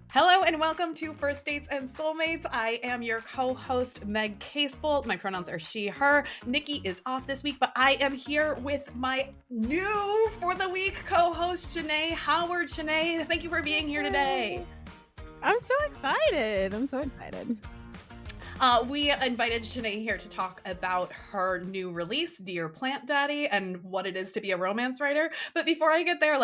Hello and welcome to First Dates and Soulmates. I am your co-host, Meg Casebolt. My pronouns are she, her. Nikki is off this week, but I am here with my new for the week co-host, Shenee Howard. Shenee, thank you for being here today. I'm so excited. We invited Shenee here to talk about her new release, Dear Plant Daddy, and what it is to be a romance writer. But before I get there,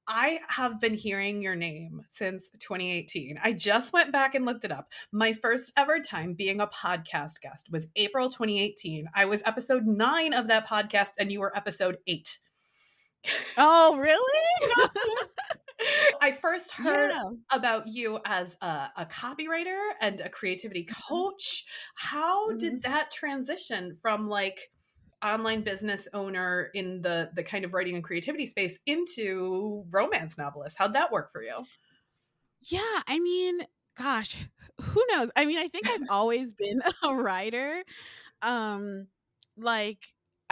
I have been hearing your name since 2018. I just went back and looked it up. My first ever time being a podcast guest was April 2018. I was episode 9 of that podcast, and you were episode 8. Oh, really? I first heard about you as a copywriter and a creativity coach. How did that transition from online business owner in the kind of writing and creativity space into romance novelist? How'd that work for you? Yeah, I mean, gosh, who knows? I mean, I think I've always been a writer.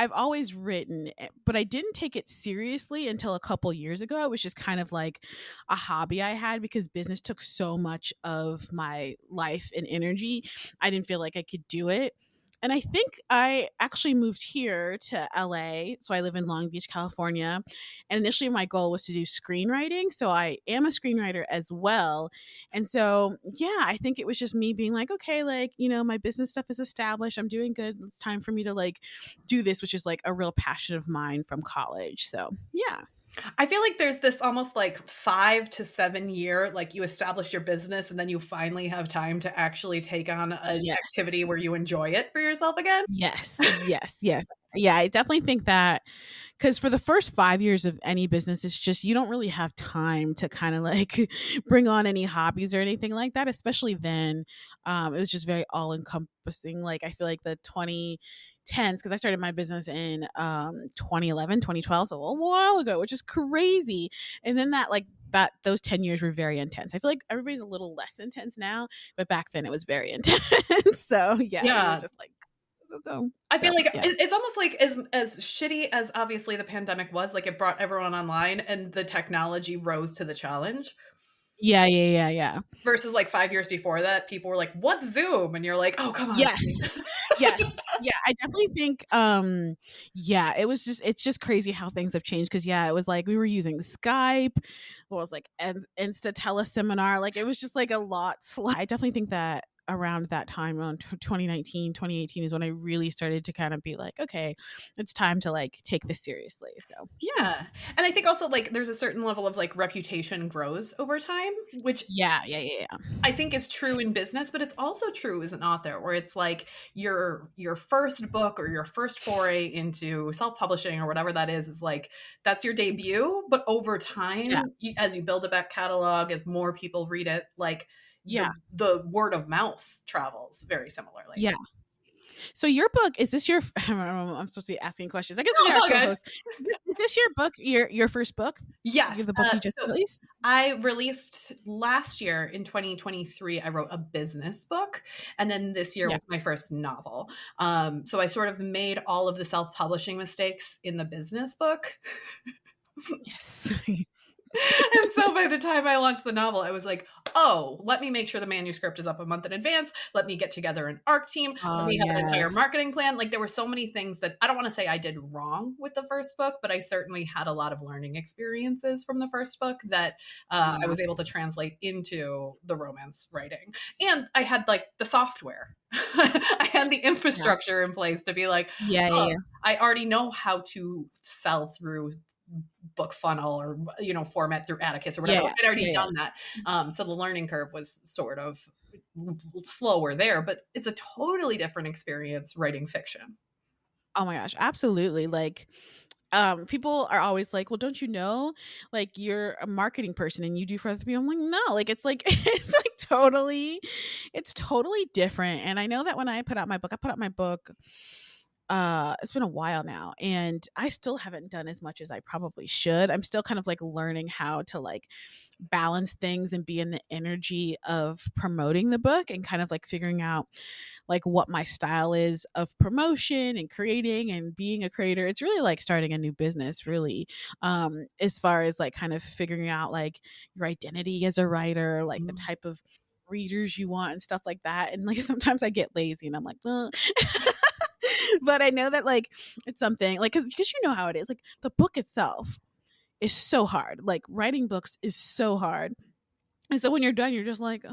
I've always written, but I didn't take it seriously until a couple years ago. It was just kind of like a hobby I had because business took so much of my life and energy. I didn't feel like I could do it. And I think I actually moved here to LA. So I live in Long Beach, California. And initially my goal was to do screenwriting. So I am a screenwriter as well. And so, yeah, I think it was just me being like, okay, my business stuff is established. I'm doing good. It's time for me to do this, which is like a real passion of mine from college. So, yeah. I feel like there's this almost 5 to 7 year, you establish your business and then you finally have time to actually take on an activity where you enjoy it for yourself again. Yes. Yeah, I definitely think that because for the first 5 years of any business, it's just you don't really have time to kind of bring on any hobbies or anything like that, especially then. It was just very all encompassing. I feel like the 2010s, because I started my business in 2011, 2012, so a while ago, which is crazy. And then those 10 years were very intense. I feel like everybody's a little less intense now, but back then it was very intense. So yeah. We were just go. I feel it's almost like as shitty as obviously the pandemic was, it brought everyone online and the technology rose to the challenge. Yeah. Versus 5 years before that, people were like, "What's Zoom?" And you're like, "Oh, come on." Yes. Yeah, I definitely think it's just crazy how things have changed because it was we were using Skype, what was Insta teleseminar, it was just a lot. I definitely think that around that time, around 2019, 2018 is when I really started to kind of be like, okay, it's time to take this seriously. So yeah. And I think also there's a certain level of reputation grows over time, which yeah I think is true in business, but it's also true as an author where it's your first book or your first foray into self-publishing or whatever that is that's your debut, but over time, as you build a back catalog, as more people read it, the word of mouth travels very similarly. Yeah. So your book, is this your, I don't know, I'm supposed to be asking questions. I guess we are co-hosts. Is this your book, your first book? Yes. The book you just released? I released last year in 2023, I wrote a business book. And then this year was my first novel. So I sort of made all of the self-publishing mistakes in the business book. Yes. And so by the time I launched the novel, I was like, oh, let me make sure the manuscript is up a month in advance. Let me get together an ARC team. Let me have an entire marketing plan. There were so many things that I don't want to say I did wrong with the first book, but I certainly had a lot of learning experiences from the first book that I was able to translate into the romance writing. And I had the software. I had the infrastructure in place to be I already know how to sell through book funnel or format through Atticus or whatever. I'd already done that. So the learning curve was sort of slower there, but it's a totally different experience writing fiction. Oh my gosh, absolutely. People are always like, well, don't you know, you're a marketing person and you do for other people. I'm like, no, it's totally different. And I know that when I put out my book, it's been a while now and I still haven't done as much as I probably should. I'm still kind of learning how to balance things and be in the energy of promoting the book and kind of like figuring out like what my style is of promotion and creating and being a creator. It's really like starting a new business, really, as far as like kind of figuring out like your identity as a writer, like the type of readers you want and stuff like that. And like sometimes I get lazy and I'm like, ugh. But I know that like it's something like because you know how it is, like the book itself is so hard. Like writing books is so hard. And so when you're done, you're just like,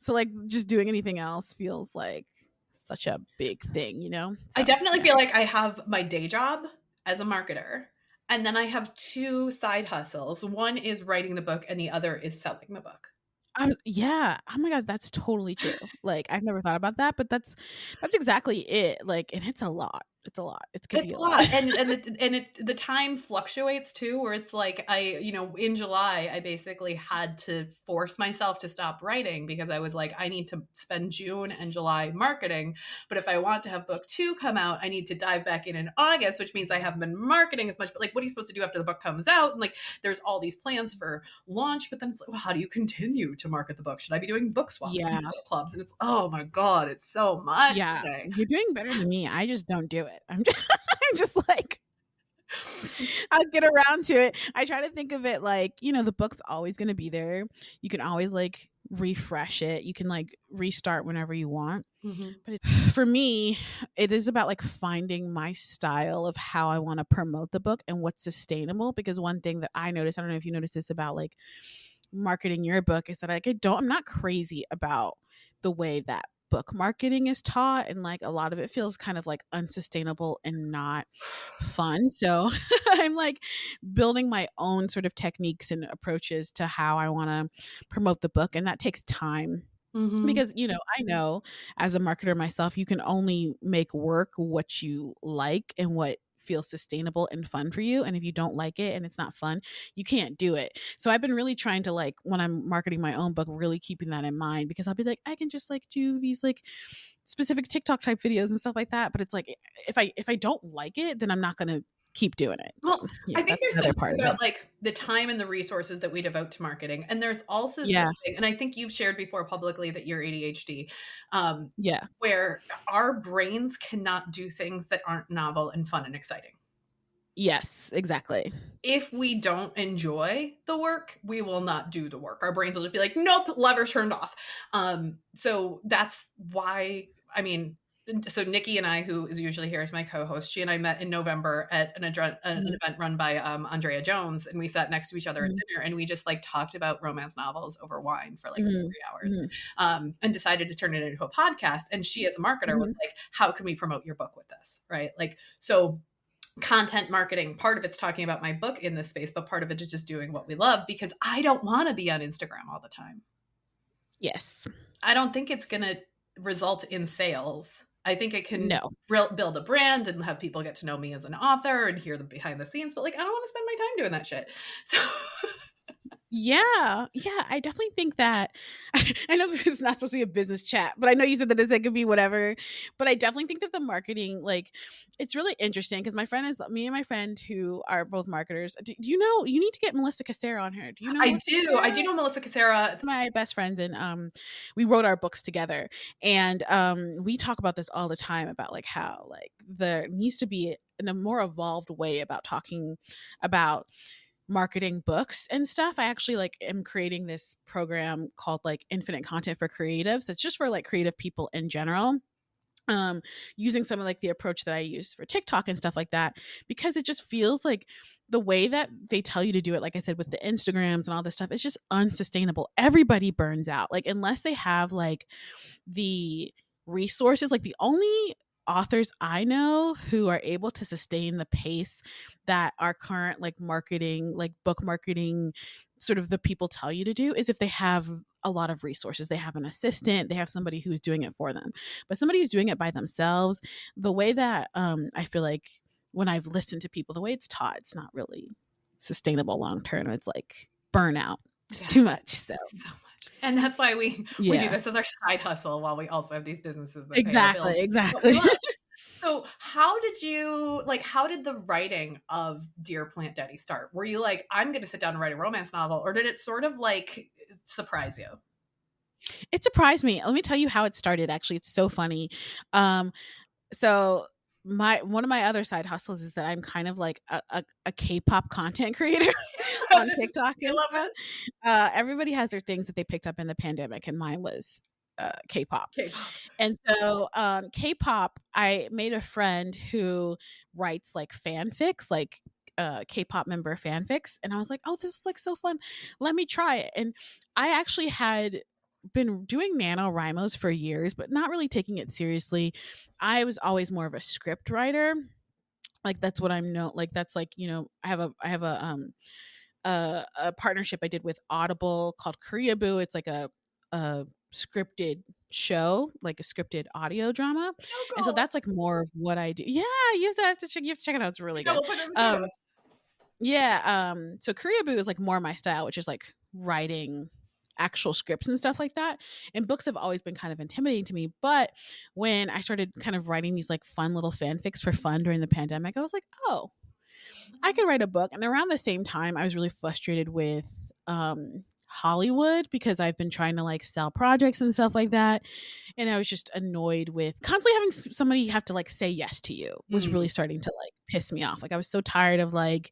so like just doing anything else feels like such a big thing, you know? I So definitely yeah. feel like I have my day job as a marketer, and then I have 2 side hustles. One is writing the book and the other is selling the book. Yeah. Oh my god, that's totally true. Like I've never thought about that, but that's exactly it. Like, and it's a lot. It's a lot. It could It's be a a lot. lot, the time fluctuates too, where it's like in July, I basically had to force myself to stop writing because I was like, I need to spend June and July marketing, but if I want to have book 2 come out, I need to dive back in August, which means I haven't been marketing as much, but like, what are you supposed to do after the book comes out? And like, there's all these plans for launch, but then it's like, well, how do you continue to market the book? Should I be doing book swap and Yeah. book clubs? And it's, oh my God, it's so much Yeah. today. You're doing better than me. I just don't do it. I'm just I'm just like I'll get around to it. I try to think of it like, you know, the book's always going to be there. You can always like refresh it. You can like restart whenever you want. Mhm. But for me, it is about like finding my style of how I want to promote the book and what's sustainable. Because one thing that I noticed, I don't know if you noticed this about like marketing your book, is that like I'm not crazy about the way that book marketing is taught, and like a lot of it feels kind of like unsustainable and not fun. So I'm like building my own sort of techniques and approaches to how I want to promote the book, and that takes time Mhm. because you know I know as a marketer myself, you can only make work what you like and what feels sustainable and fun for you, and if you don't like it and it's not fun, you can't do it. So I've been really trying to like when I'm marketing my own book, really keeping that in mind, because I'll be like, I can just like do these like specific TikTok type videos and stuff like that, but it's like if I don't like it, then I'm not going to keep doing it. So Well, I yeah, think that's there's another something part of it. about, like, the time and the resources that we devote to marketing, and there's also Yeah. something, and I think you've shared before publicly that you're ADHD, um, Yeah. where our brains cannot do things that aren't novel and fun and exciting. Yes, exactly. If we don't enjoy the work, we will not do the work. Our brains will just be like, "Nope, lever turned off." So that's why, I mean, so Nikki and I, who is usually here as my co-host, she and I met in November at an Mhm, event run by Andrea Jones, and we sat next to each other at mhm, dinner, and we just like talked about romance novels over wine for like mhm, 3 hours, mhm, and decided to turn it into a podcast. And she, as a marketer, was mhm. like, "How can we promote your book with this?" Right? Like, so content marketing, part of it's talking about my book in this space, but part of it is just doing what we love, because I don't want to be on Instagram all the time. Yes. I don't think it's going to result in sales. I think it can No. build a brand and have people get to know me as an author and hear the behind the scenes, but like, I don't want to spend my time doing that shit. So Yeah. Yeah, I definitely think that I know this is not supposed to be a business chat, but I know you said that it could be whatever, but I definitely think that the marketing, like, it's really interesting because my friend is me and my friend who are both marketers. Do you know you need to get Melissa Casera on here. Do you know Melissa I do Casera? know Melissa Casera. My best friends, and we wrote our books together, and we talk about this all the time about like how like there needs to be in a more evolved way about talking about marketing books and stuff. I actually like am creating this program called like Infinite Content for Creatives. It's just for like creative people in general. Um, Using some of like the approach that I use for TikTok and stuff like that, because it just feels like the way that they tell you to do it, like I said, with the Instagrams and all this stuff, it's just unsustainable. Everybody burns out. Like, unless they have like the resources, like the only authors I know who are able to sustain the pace that our current like marketing, like book marketing, sort of the people tell you to do, is if they have a lot of resources. They have an assistant, they have somebody who's doing it for them. But somebody who's doing it by themselves, the way that I feel like when I've listened to people, the way it's taught, it's not really sustainable long term. It's like burnout. It's Yeah, too much. So so much. And that's why we do yeah. this as our side hustle while we also have these businesses that pay our bills. Exactly, What we exactly. love. So, how did the writing of Dear Plant Daddy start? Were you like, "I'm gonna sit down and write a romance novel," or did it sort of, like, surprise you? It surprised me. Let me tell you how it started, actually. It's so funny. Um, so my one of my other side hustles is that I'm kind of like a K-pop content creator on TikTok I and love stuff. it. Everybody has their things that they picked up in the pandemic, and mine was K-pop. K-pop. And so, K-pop, I made a friend who writes like fanfics, like K-pop member fanfics, and I was like, "Oh, this is like so fun. Let me try it." And I actually had been doing NaNoWriMos for years, but not really taking it seriously. I was always more of a script writer. Like that's what I'm known like that's like, I have a partnership I did with Audible called Korea Boo. It's like a scripted show, like a scripted audio drama. Oh, And so cool. that's like more of what I do. Yeah, you have to check it out. It's really Yeah, good. we'll put it in the show Um notes. yeah, so Korea Boo is like more my style, which is like writing actual scripts and stuff like that. And books have always been kind of intimidating to me. But when I started kind of writing these like fun little fanfics for fun during the pandemic, I was like, oh, I could write a book. And around the same time, I was really frustrated with Hollywood because I've been trying to like sell projects and stuff like that. And I was just annoyed with constantly having somebody have to like say yes to you was Mm. really starting to like piss me off. Like I was so tired of like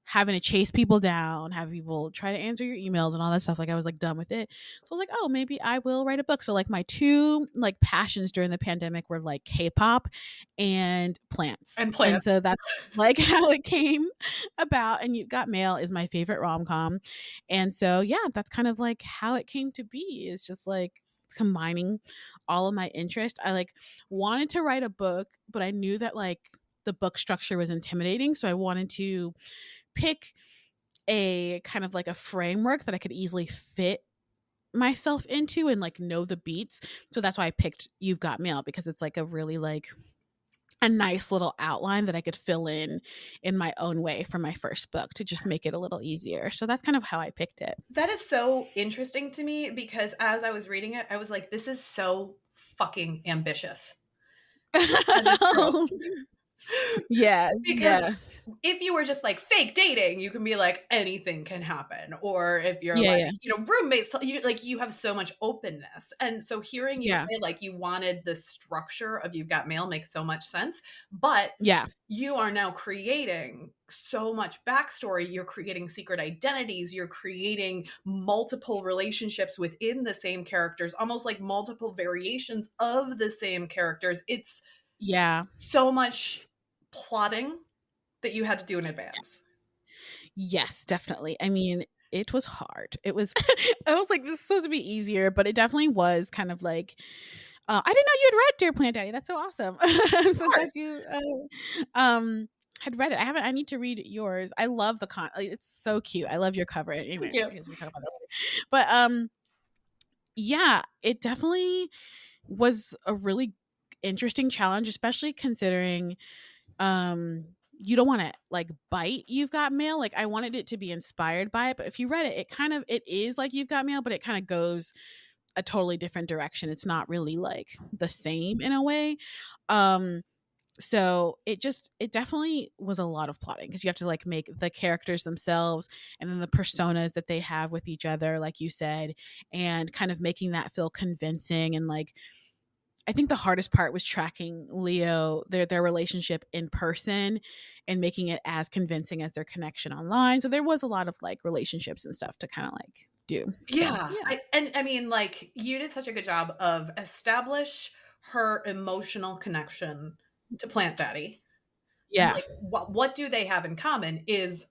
having to chase people down, have people try to answer your emails and all that stuff. Like I was like done with it. So I was like, oh, maybe I will write a book. So like my two like passions during the pandemic were like K-pop and plants. And And plants. so that's like how it came about. And You Got Mail is my favorite rom-com. And so yeah, that's kind of like how it came to be. Is just like combining all of my interest. I like wanted to write a book, but I knew that like the book structure was intimidating. So I wanted to pick a kind of like a framework that I could easily fit myself into and like know the beats. So that's why I picked You've Got Mail, because it's like a really like a nice little outline that I could fill in my own way for my first book to just make it a little easier. So that's kind of how I picked it. That is so interesting to me because as I was reading it, I was like, this is so fucking ambitious as a trope. Yeah, Because yeah, if you were just like fake dating, you can be like anything can happen. Or if you're yeah, like, yeah, roommates, you have so much openness. And so hearing you yeah, say like you wanted the structure of You've Got Mail makes so much sense. But yeah, you are now creating so much backstory. You're creating secret identities. You're creating multiple relationships within the same characters, almost like multiple variations of the same characters. It's yeah. so much plotting that you had to do in advance. Yes, definitely. I mean, it was hard. It was I was like, this is supposed to be easier, but it definitely was kind of like I didn't know you had read Dear Plant Daddy. That's so awesome. I'm Of so glad course. you had read it. I need to read yours. I love like, it's so cute. I love your cover. Thank Anyway, you. I guess we talk about that later. But yeah, it definitely was a really interesting challenge, especially considering you don't want to like bite You've Got Mail. Like I wanted it to be inspired by it, but if you read it, it is like You've Got Mail, but it kind of goes a totally different direction. It's not really like the same in a way. um so it definitely was a lot of plotting because you have to like make the characters themselves and then the personas that they have with each other, like you said, and kind of making that feel convincing. And like I think the hardest part was tracking Leo, their relationship in person and making it as convincing as their connection online. So there was a lot of like relationships and stuff to kind of like do. So Yeah. yeah. I mean, like, you did such a good job of establish her emotional connection to Plant Daddy. And Yeah. like, what do they have in common is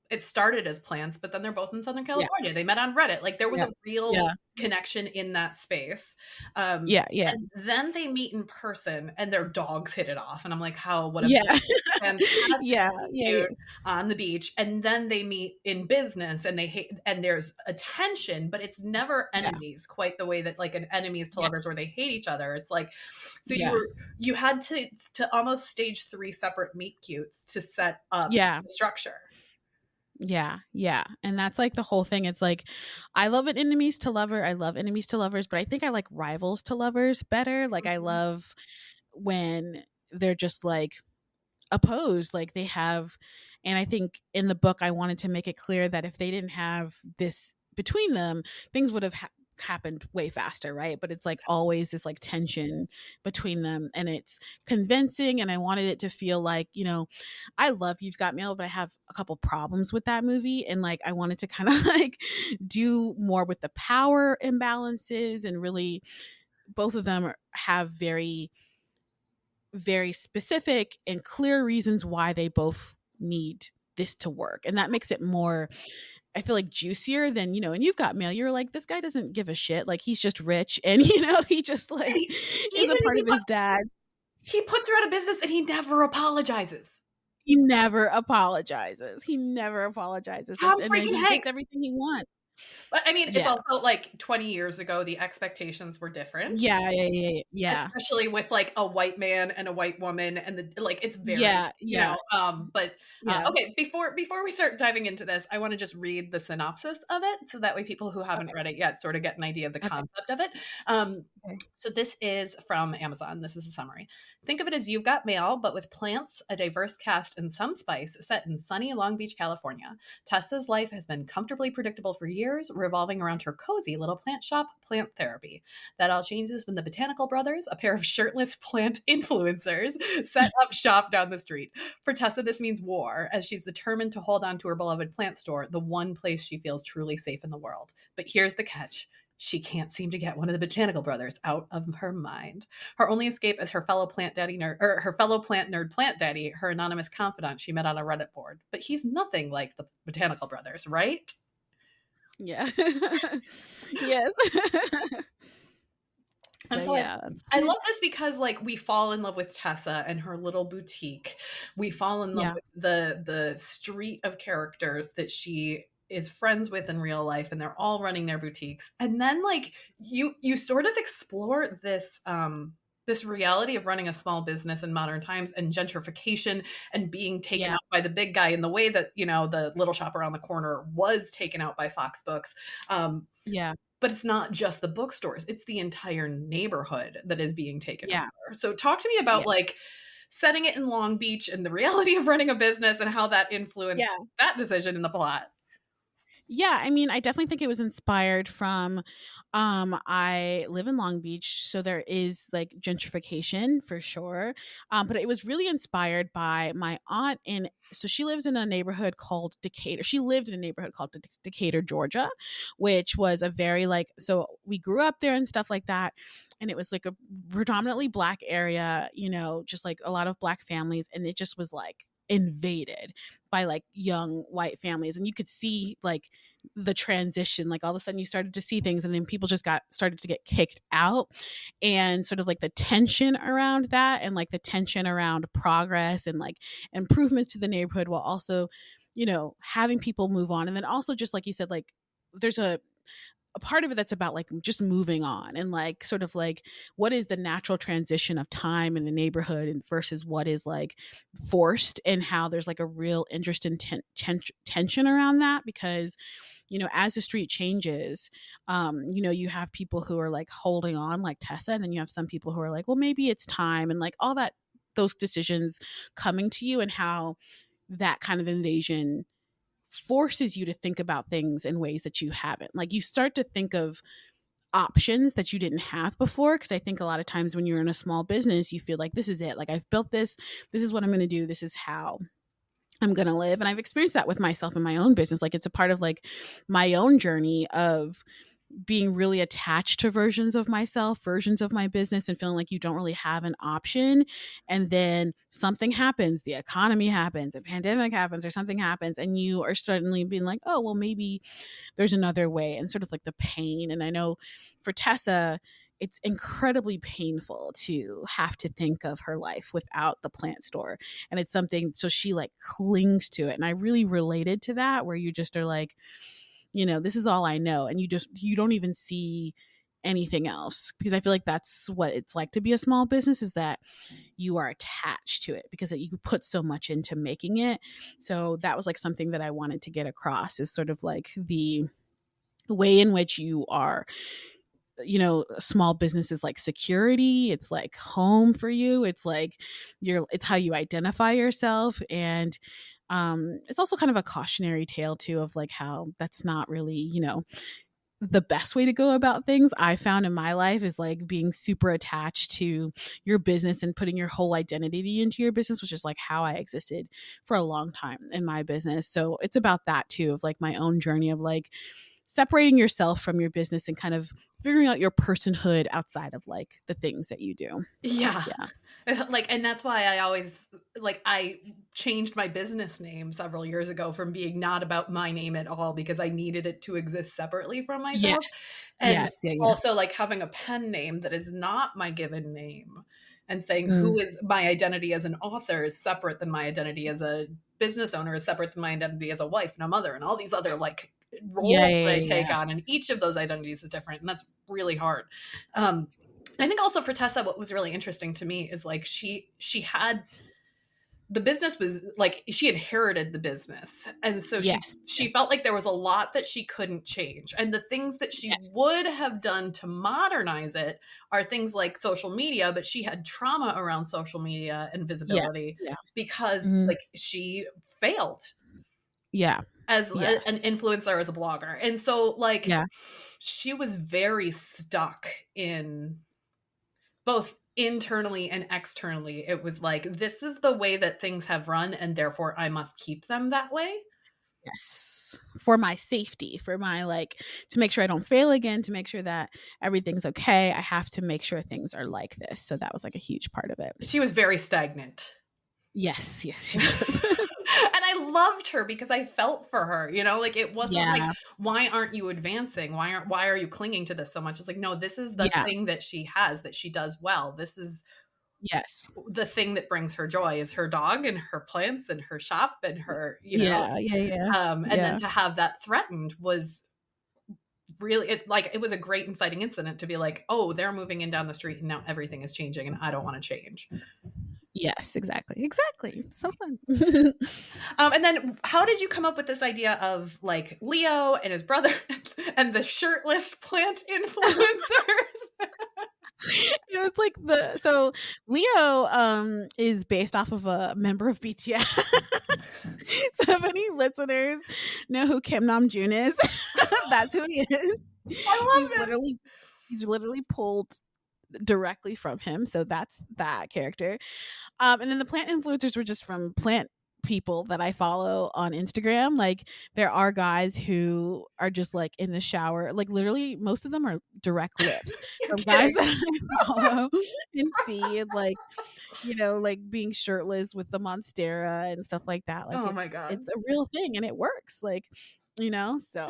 it started as plants, but then they're both in Southern Yeah. California. They met on Reddit. Like there was Yeah. a real Yeah. connection in that space. Um, Yeah. Yeah. and then they meet in person and their dogs hit it off. And I'm like, what a Yeah. fantastic Yeah. meet Yeah. cute on the beach. And then they meet in business and they hate, and there's a tension, but it's never Yeah. enemies quite the way that like an enemies to lovers Yes. where they hate each other. It's like, so Yeah. you had to almost stage 3 separate meet cutes to set up Yeah. the structure. Yeah, yeah. And that's like the whole thing. It's like I love an enemies to lover. I love enemies to lovers, but I think I like rivals to lovers better. Like I Mhm. love when they're just like opposed, like they have. And I think in the book I wanted to make it clear that if they didn't have this between them, things would have happened way faster, right? But it's like always this like tension between them, and it's convincing. And I wanted it to feel like, I love You've Got Mail, but I have a couple problems with that movie, and like I wanted to kind of like do more with the power imbalances, and really both of them have very, very specific and clear reasons why they both need this to work. And that makes it more, I feel like, juicier than, and You've Got Mail, you're like, this guy doesn't give a shit. Like, he's just rich. And, he just like is Even a if part of his dad. he puts her out of business and he never apologizes. He never apologizes. Tom And then freaking he Hanks. gets everything he wants. But I mean, it's Yeah. also like 20 years ago, the expectations were different. Yeah. Especially with like a white man and a white woman, and it's very, Yeah. but Yeah. okay, before we start diving into this, I want to just read the synopsis of it so that way people who haven't read it yet sort of get an idea of the Okay. concept of it. Okay. So this is from Amazon. This is a summary. Think of it as You've Got Mail, but with plants, a diverse cast, and some spice, set in sunny Long Beach, California. Tessa's life has been comfortably predictable for years, revolving around her cozy little plant shop, Plant Therapy. That all changes when the Botanical Brothers, a pair of shirtless plant influencers, set up shop down the street. For Tessa, this means war, as she's determined to hold on to her beloved plant store, the one place she feels truly safe in the world. But here's the catch. She can't seem to get one of the Botanical Brothers out of her mind. Her only escape is her fellow plant nerd Plant Daddy, her anonymous confidant she met on a Reddit board. But he's nothing like the Botanical Brothers, right? Yeah. Yes. And so I love this because like we fall in love with Tessa and her little boutique. We fall in love with the street of characters that she is friends with in real life, and they're all running their boutiques. And then like you sort of explore this this reality of running a small business in modern times, and gentrification, and being taken out by the big guy in the way that, the little shop around the corner was taken out by Fox Books. But it's not just the bookstores, it's the entire neighborhood that is being taken over. So talk to me about like setting it in Long Beach and the reality of running a business and how that influenced that decision in the plot. Yeah, I mean, I definitely think it was inspired from I live in Long Beach, so there is like gentrification for sure. But it was really inspired by my aunt, and so she lives in a neighborhood called Decatur. She lived in a neighborhood called Decatur, Georgia, which was a very like, so we grew up there and stuff like that. And it was like a predominantly Black area, just like a lot of Black families, and it just was like invaded by like young white families. And you could see like the transition, like all of a sudden you started to see things, and then people just started to get kicked out, and sort of like the tension around that, and like the tension around progress and like improvements to the neighborhood, while also having people move on. And then also, just like you said, like there's a part of it that's about like just moving on, and like sort of like what is the natural transition of time in the neighborhood, and versus what is like forced, and how there's like a real interest in tension around that. Because as the street changes, you have people who are like holding on like Tessa, and then you have some people who are like, well, maybe it's time, and like all that, those decisions coming to you, and how that kind of invasion forces you to think about things in ways that you haven't. Like you start to think of options that you didn't have before. Because I think a lot of times when you're in a small business, you feel like this is it. Like I've built this is what I'm going to do. This is how I'm going to live. And I've experienced that with myself in my own business. Like it's a part of like my own journey of being really attached to versions of myself, versions of my business, and feeling like you don't really have an option. And then something happens, the economy happens, a pandemic happens, or something happens, and you are suddenly being like, oh, well, maybe there's another way, and sort of like the pain. And I know for Tessa, it's incredibly painful to have to think of her life without the plant store. And it's something, so she like clings to it. And I really related to that, where you just are like, this is all I know. And you don't even see anything else, because I feel like that's what it's like to be a small business, is that you are attached to it because you put so much into making it. So that was like something that I wanted to get across, is sort of like the way in which you are a small business is like security. It's like home for you. It's like it's how you identify yourself. And it's also kind of a cautionary tale too of like how that's not really, the best way to go about things. I found in my life is like being super attached to your business and putting your whole identity into your business, which is like how I existed for a long time in my business. So it's about that too, of like my own journey of like separating yourself from your business and kind of figuring out your personhood outside of like the things that you do. So, Yeah. yeah. Like, and that's why I always like, I changed my business name several years ago from being not about my name at all, because I needed it to exist separately from myself. Yes. And Yes. Yeah. Yeah. also like having a pen name that is not my given name, and saying Mm. who is my identity as an author is separate than my identity as a business owner, is separate than my identity as a wife and a mother, and all these other like Yeah. roles that Yeah. I take Yeah. on. And each of those identities is different. And that's really hard. I think also for Tessa, what was really interesting to me is like she had, the business was like, she inherited the business, and so Yes. she felt like there was a lot that she couldn't change, and the things that she Yes. would have done to modernize it are things like social media, but she had trauma around social media and Yeah. visibility Yeah. because Mhm. like she failed Yeah. as an Yes. influencer, as a blogger, and so like Yeah. she was very stuck in both internally and externally. It was like, this is the way that things have run, and therefore I must keep them that way. Yes. For my safety, for my like, to make sure I don't fail again, to make sure that everything's okay, I have to make sure things are like this. So that was like a huge part of it. She was very stagnant. Yes. Yes, she was. And I loved her because I felt for her, like it wasn't like, Yeah. why aren't you advancing? Why are you clinging to this so much? It's like, no, this is the Yeah. thing that she has, that she does well. This is Yes. the thing that brings her joy, is her dog and her plants and her shop and her, Yeah. Yeah. Yeah. and then Yeah. to have that threatened was really, it was a great inciting incident to be like, oh, they're moving in down the street and now everything is changing and I don't want to change. Yes, exactly. Exactly. So fun. And then how did you come up with this idea of like Leo and his brother and the shirtless plant influencers? It's like so Leo is based off of a member of BTS. So if any listeners know who Kim Namjoon is, that's who he is. I love this. He's literally pulled directly from him. So that's that character. And then the plant influencers were just from plant people that I follow on Instagram. Like there are guys who are just like in the shower, like literally most of them are direct lifts You're from guys kidding. that I follow and see, and like, like being shirtless with the monstera and stuff like that. Like Oh my God. it's a real thing and it works. Like, so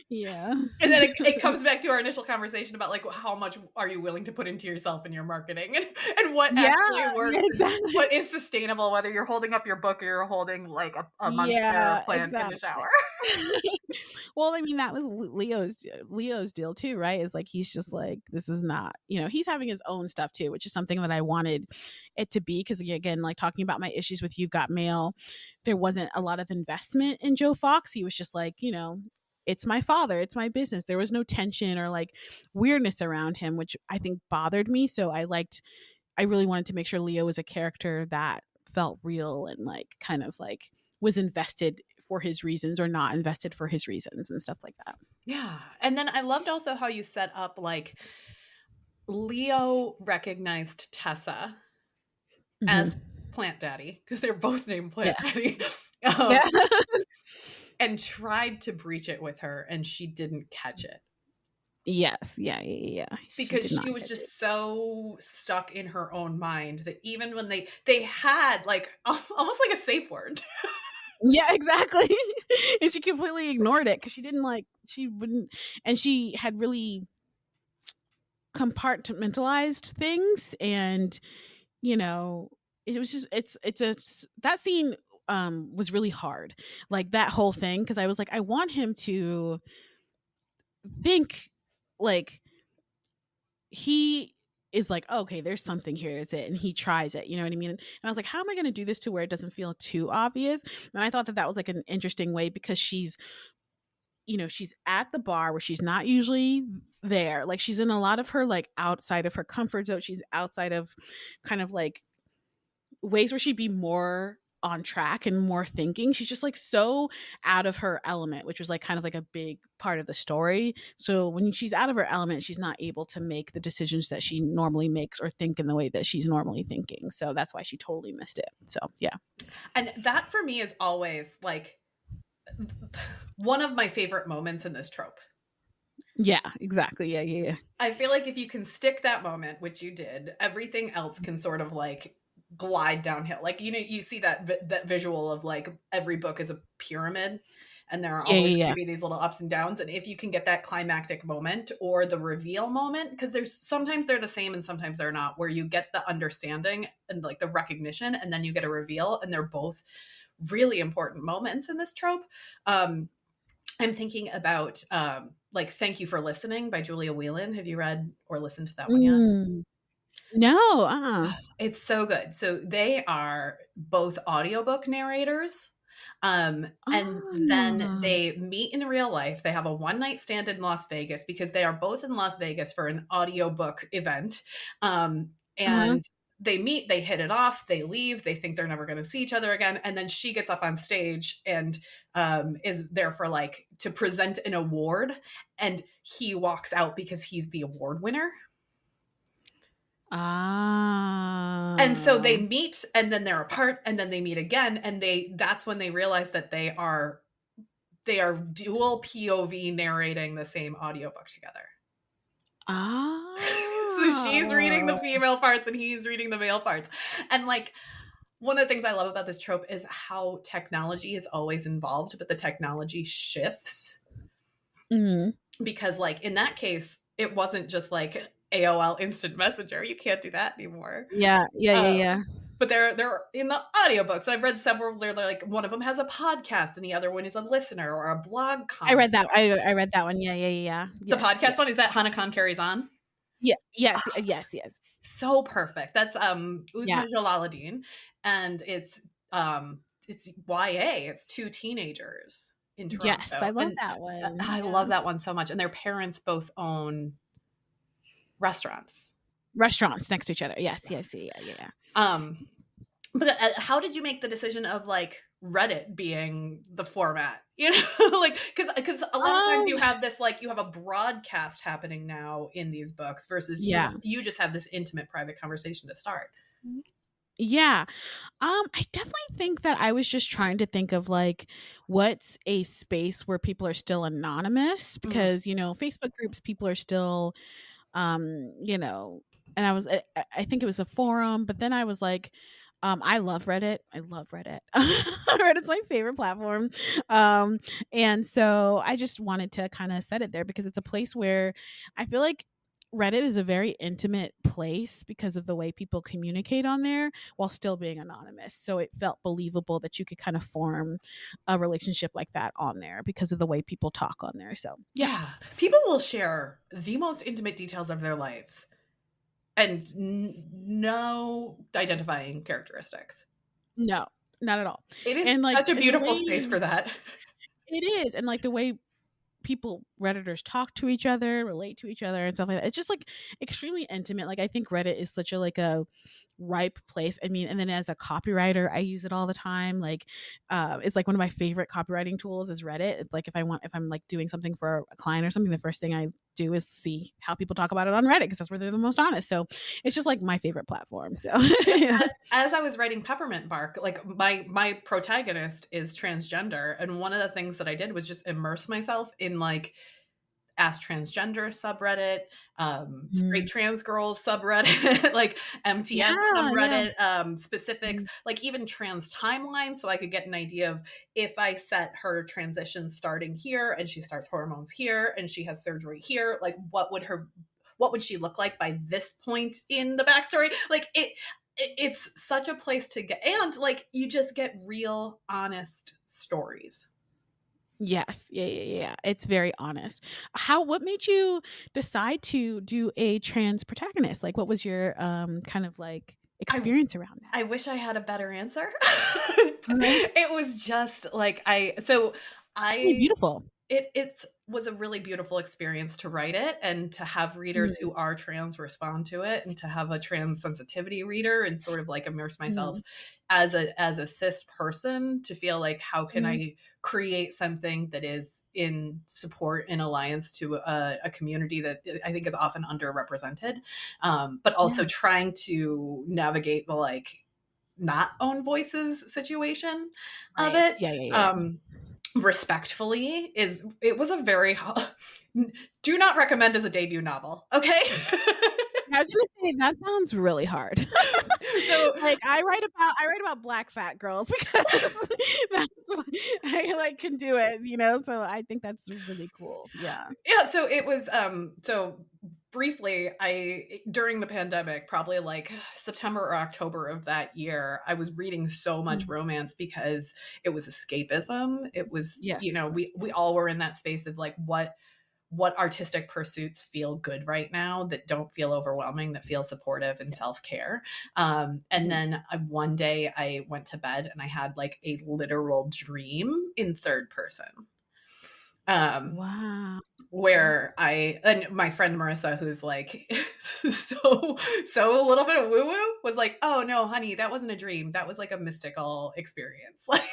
yeah. And then it comes back to our initial conversation about like, how much are you willing to put into yourself and your marketing, and what actually works, exactly. what is sustainable, whether you're holding up your book or you're holding like a monstera plant Exactly. in the shower. Well, I mean, that was Leo's deal too, right? Is like he's just like, this is not, he's having his own stuff too, which is something that I wanted it to be, because again, like talking about my issues with You've Got Mail, there wasn't a lot of investment in Joe Fox. He was just like, it's my father, it's my business. There was no tension or like weirdness around him, which I think bothered me. So I really wanted to make sure Leo was a character that felt real and like kind of like was invested for his reasons or not invested for his reasons and stuff like that. Yeah. And then I loved also how you set up like Leo recognized Tessa as Plant Daddy, because they're both named Plant Daddy. Yeah. And tried to breach it with her, and she didn't catch it. Yes. Yeah. Because she was just so stuck in her own mind that even when they had like almost like a safe word. Yeah, exactly. And she completely ignored it because she wouldn't, and she had really compartmentalized things, and it was just that scene was really hard, like that whole thing, because I was like, I want him to think like he is like, oh, okay, there's something here, is it, and he tries it, you know what I mean? And I was like, how am I going to do this to where it doesn't feel too obvious? And I thought that was like an interesting way, because she's she's at the bar where she's not usually there. Like she's in a lot of her like outside of her comfort zone. She's outside of kind of like ways where she'd be more on track and more thinking. She's just like so out of her element, which was like kind of like a big part of the story. So when she's out of her element, she's not able to make the decisions that she normally makes or think in the way that she's normally thinking. So that's why she totally missed it. So yeah. And that for me is always like one of my favorite moments in this trope. Yeah, exactly. Yeah. I feel like if you can stick that moment, which you did, everything else can sort of like glide downhill. Like, you see that visual of like every book is a pyramid and there are always going to be these little ups and downs. And if you can get that climactic moment or the reveal moment, because sometimes they're the same and sometimes they're not, where you get the understanding and like the recognition and then you get a reveal, and they're both really important moments in this trope. I'm thinking about like Thank You for Listening by Julia Whelan. Have you read or listened to that one yet? No. It's so good. So they are both audiobook narrators. And then they meet in real life. They have a one-night stand in Las Vegas because they are both in Las Vegas for an audiobook event. And they meet, they hit it off, they leave, they think they're never going to see each other again. And then she gets up on stage and is there for like to present an award. And he walks out because he's the award winner. And so they meet and then they're apart and then they meet again. And that's when they realize that they are dual POV narrating the same audiobook together. So she's reading the female parts and he's reading the male parts. And like, one of the things I love about this trope is how technology is always involved, but the technology shifts. Because like in that case, it wasn't just like AOL Instant Messenger. You can't do that anymore. Yeah. But they're in the audiobooks. I've read several. They're like one of them has a podcast and the other one is a listener or a blog comment. I read that. I read that one. Yeah. Yes, the podcast one is that Hana Khan Carries On. Yeah. Yes. So perfect. That's Uzma Jalaluddin, and it's YA. It's two teenagers in Toronto. Yes, I love that one. I love that one so much. And their parents both own restaurants next to each other. Yes. Yeah. But how did you make the decision of like Reddit being the format? Like because a lot of times you have this like you have a broadcast happening now in these books versus you just have this intimate private conversation to start. Yeah. I definitely think that I was just trying to think of like what's a space where people are still anonymous because Facebook groups, people are still and I think it was a forum, but then I was like, I love Reddit. Reddit's my favorite platform. And so I just wanted to kind of set it there because it's a place where I feel like Reddit is a very intimate place because of the way people communicate on there while still being anonymous. So it felt believable that you could kind of form a relationship like that on there because of the way people talk on there. So yeah, people will share the most intimate details of their lives and no identifying characteristics. No, not at all. It is such a beautiful space for that. It is. And like the way people, Redditors, talk to each other, relate to each other and stuff like that. It's just like extremely intimate. Like I think Reddit is such a ripe place. I mean, and then as a copywriter, I use it all the time. Like it's like one of my favorite copywriting tools is Reddit. It's like if I'm like doing something for a client or something, the first thing I do is see how people talk about it on Reddit because that's where they're the most honest. So it's just like my favorite platform. So as I was writing Peppermint Bark, like my protagonist is transgender, and one of the things that I did was just immerse myself in like Ask Transgender subreddit, straight trans girls subreddit, like MTS subreddit, specifics, like even trans timelines, so I could get an idea of if I set her transition starting here and she starts hormones here and she has surgery here, like what would she look like by this point in the backstory? Like it's such a place to get, and like you just get real honest stories. Yes. Yeah. It's very honest. What made you decide to do a trans protagonist? Like, what was your kind of like experience around that? I wish I had a better answer. It was just like, it's really beautiful. it was a really beautiful experience to write it and to have readers Mm, who are trans respond to it, and to have a trans sensitivity reader and sort of like immerse myself mm, as a cis person to feel like, how can mm, I create something that is in support and alliance to a community that I think is often underrepresented, but also yeah, trying to navigate the like not own voices situation of right. it. Yeah, yeah, yeah. Um, respectfully, is it was a very do not recommend as a debut novel, okay? I was gonna say that sounds really hard. So Like I write about black fat girls because that's what I like can do it, you know. So I think that's really cool. Yeah. yeah, so it was so briefly, I during the pandemic, probably like September or October of that year, I was reading so much Mm. romance because it was escapism. It was, Yes, of course. we all were in that space of like, what artistic pursuits feel good right now that don't feel overwhelming, that feel supportive and Yes. self-care. And Mhm. then one day I went to bed and I had like a literal dream in third person. Um, Wow. where I and my friend Marissa, who's like so a little bit of woo woo, was like, "Oh no, honey, that wasn't a dream. That was like a mystical experience." Like,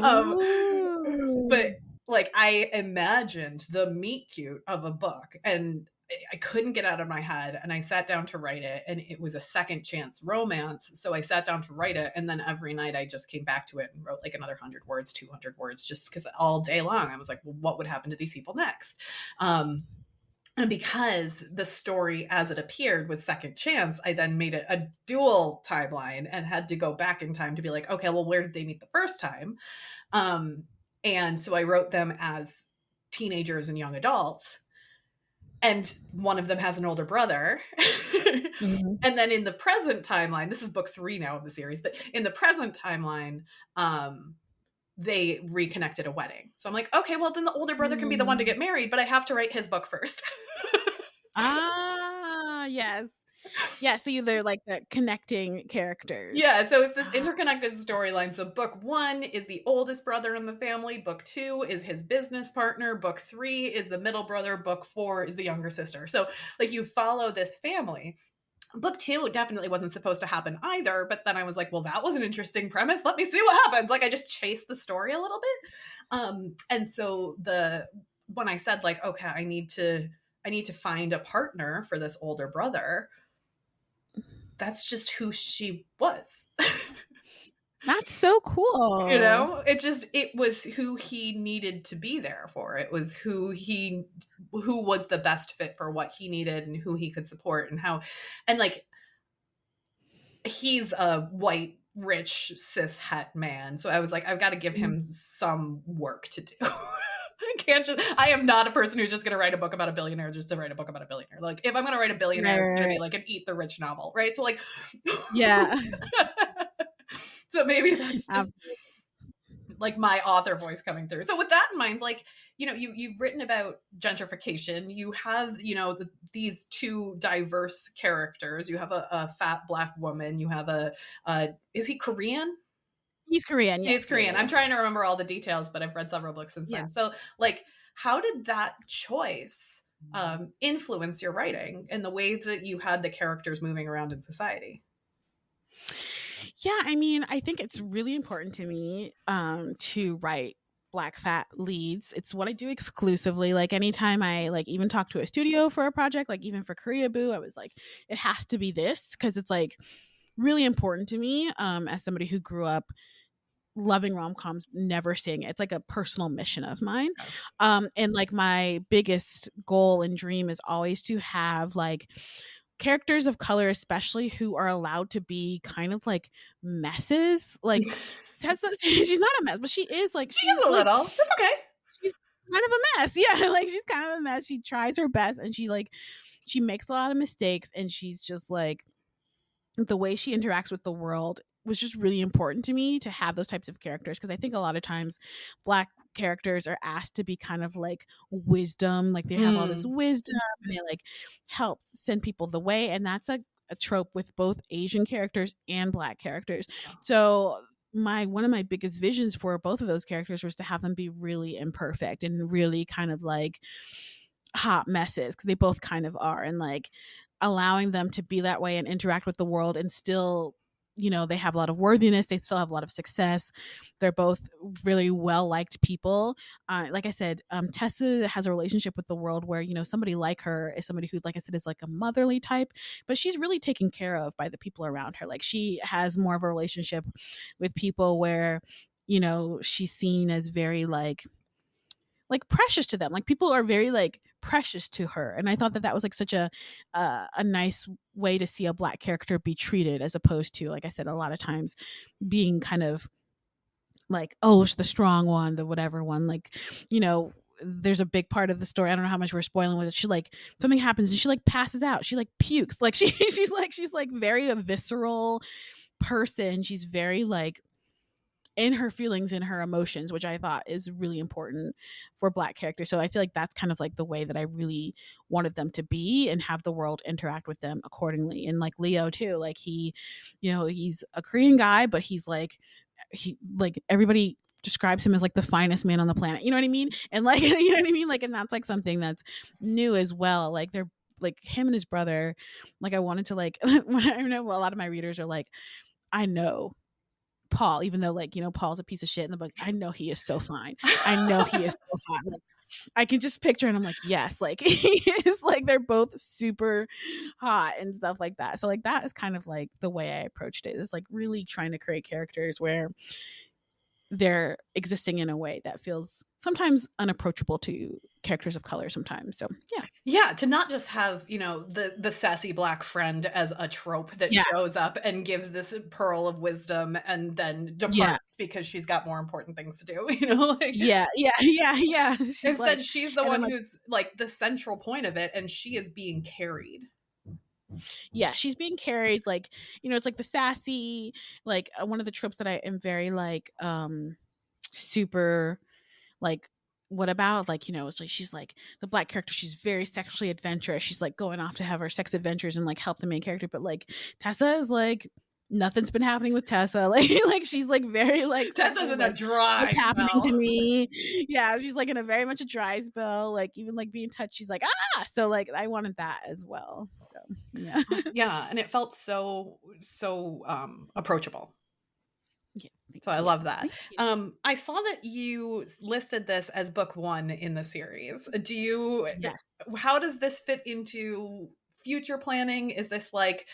um, Ooh. but like I imagined the meet cute of a book, and I couldn't get out of my head, and I sat down to write it, and it was a second chance romance. So I sat down to write it, and then every night I just came back to it and wrote like another 100 words, 200 words, just because all day long I was like, well, what would happen to these people next? Um, and because the story as it appeared was second chance, I then made it a dual timeline and had to go back in time to be like, okay, well, where did they meet the first time? Um, and so I wrote them as teenagers and young adults, and one of them has an older brother. Mhm. And then in the present timeline, this is book 3 now of the series, but in the present timeline, they reconnected a wedding. So I'm like, okay, well, then the older brother can be the one to Mm. get married, but I have to write his book first. Ah, yes. Yeah, so you they're like the connecting Yeah, characters. so it's this Ah. interconnected storyline. So book 1 is the oldest brother in the family, book 2 is his business partner, book 3 is the middle brother, book 4 is the younger sister. So like you follow this family. Book 2 definitely wasn't supposed to happen either, but then I was like, well, that was an interesting premise. Let me see what happens. Like I just chased the story a little bit. And so the when I said like, okay, I need to find a partner for this older brother, that's just who she was. That's so cool. It was who he needed to be there for. It was who was the best fit for what he needed and who he could support, and how, and like he's a white rich cis het man, so I was like, I've got to give Mhm. him some work to do. I am not a person who's just going to write a book about a billionaire just to write a book about a billionaire. Like if I'm going to write a Right, billionaire, it's right, going to be right. like an eat the rich novel, right? So like Yeah. so maybe that's just Absolutely. like my author voice coming through. So with that in mind, like, you've written about gentrification. You have, these two diverse characters. You have a fat black woman. You have is he Korean? He's Korean, He is yes. Yeah, yeah, Korean. I'm yeah. trying to remember all the details, but I've read several books since Yeah. then. So like, how did that choice influence your writing and the ways that you had the characters moving around in society? Yeah, I mean, I think it's really important to me to write black fat leads. It's what I do exclusively. Like anytime I like even talk to a studio for a project, like even for Korea Boo, I was like, it has to be this because it's like really important to me as somebody who grew up loving rom-coms, never seeing it. It's like a personal mission of mine. Yeah. And like my biggest goal and dream is always to have like characters of color, especially who are allowed to be kind of like messes. Like Tessa, she's not a mess, but she is like She is a little. That's okay. she's kind of a mess. Yeah, like she's kind of a mess. She tries her best and she makes a lot of mistakes and she's just like the way she interacts with the world was just really important to me to have those types of characters because I think a lot of times black characters are asked to be kind of like wisdom, like they have all this Mm. wisdom and they like help send people the way, and that's like a trope with both Asian characters and black characters. Yeah. So one of my biggest visions for both of those characters was to have them be really imperfect and really kind of like hot messes, because they both kind of are, and like allowing them to be that way and interact with the world and still, they have a lot of worthiness, they still have a lot of success, they're both really well liked people. Like I said, Tessa has a relationship with the world where somebody like her is somebody who, like I said, is like a motherly type, but she's really taken care of by the people around her. Like she has more of a relationship with people where she's seen as very like precious to them. Like people are very like precious to her, and I thought that was like such a nice way to see a Black character be treated, as opposed to, like I said, a lot of times being kind of like, oh, it's the strong one, the whatever one. Like, there's a big part of the story, I don't know how much we're spoiling with it, she like, something happens and she like passes out, she like pukes, like she's like very a visceral person, she's very like in her feelings, in her emotions, which I thought is really important for Black characters. So I feel like that's kind of like the way that I really wanted them to be, and have the world interact with them accordingly. And like Leo too, like he's a Korean guy, but he like everybody describes him as like the finest man on the planet. You know what I mean? And like, you know what I mean? Like, and that's like something that's new as well. Like they're like him and his brother. Like I wanted to like, when I know a lot of my readers are like, I know Paul, even though like Paul's a piece of shit in the book, I know he is so fine. I know he is so hot. Like, I can just picture, and I'm like, yes, like he is like, they're both super hot and stuff like that. So like that is kind of like the way I approached it. It's like really trying to create characters where they're existing in a way that feels sometimes unapproachable to characters of color sometimes. So yeah, to not just have the sassy Black friend as a trope that shows up and gives this pearl of wisdom and then departs because she's got more important things to do. Like, instead she's the one who's like the central point of it, and she is being carried. Yeah, she's being carried, like it's like the sassy, like one of the tropes that I am very like super like, what about like it's like she's like the Black character, she's very sexually adventurous, she's like going off to have her sex adventures and like help the main character, but like Tessa is like, nothing's been happening with Tessa. Like she's like very like Tessa's in a dry what's happening spell to me. Yeah, she's like in a very much a dry spell. Like even like being touched, she's like, so like I wanted that as well. So yeah. Yeah, and it felt so approachable. Yeah, so I love that. I saw that you listed this as book 1 in the series. Yes. How does this fit into future planning? Is this like,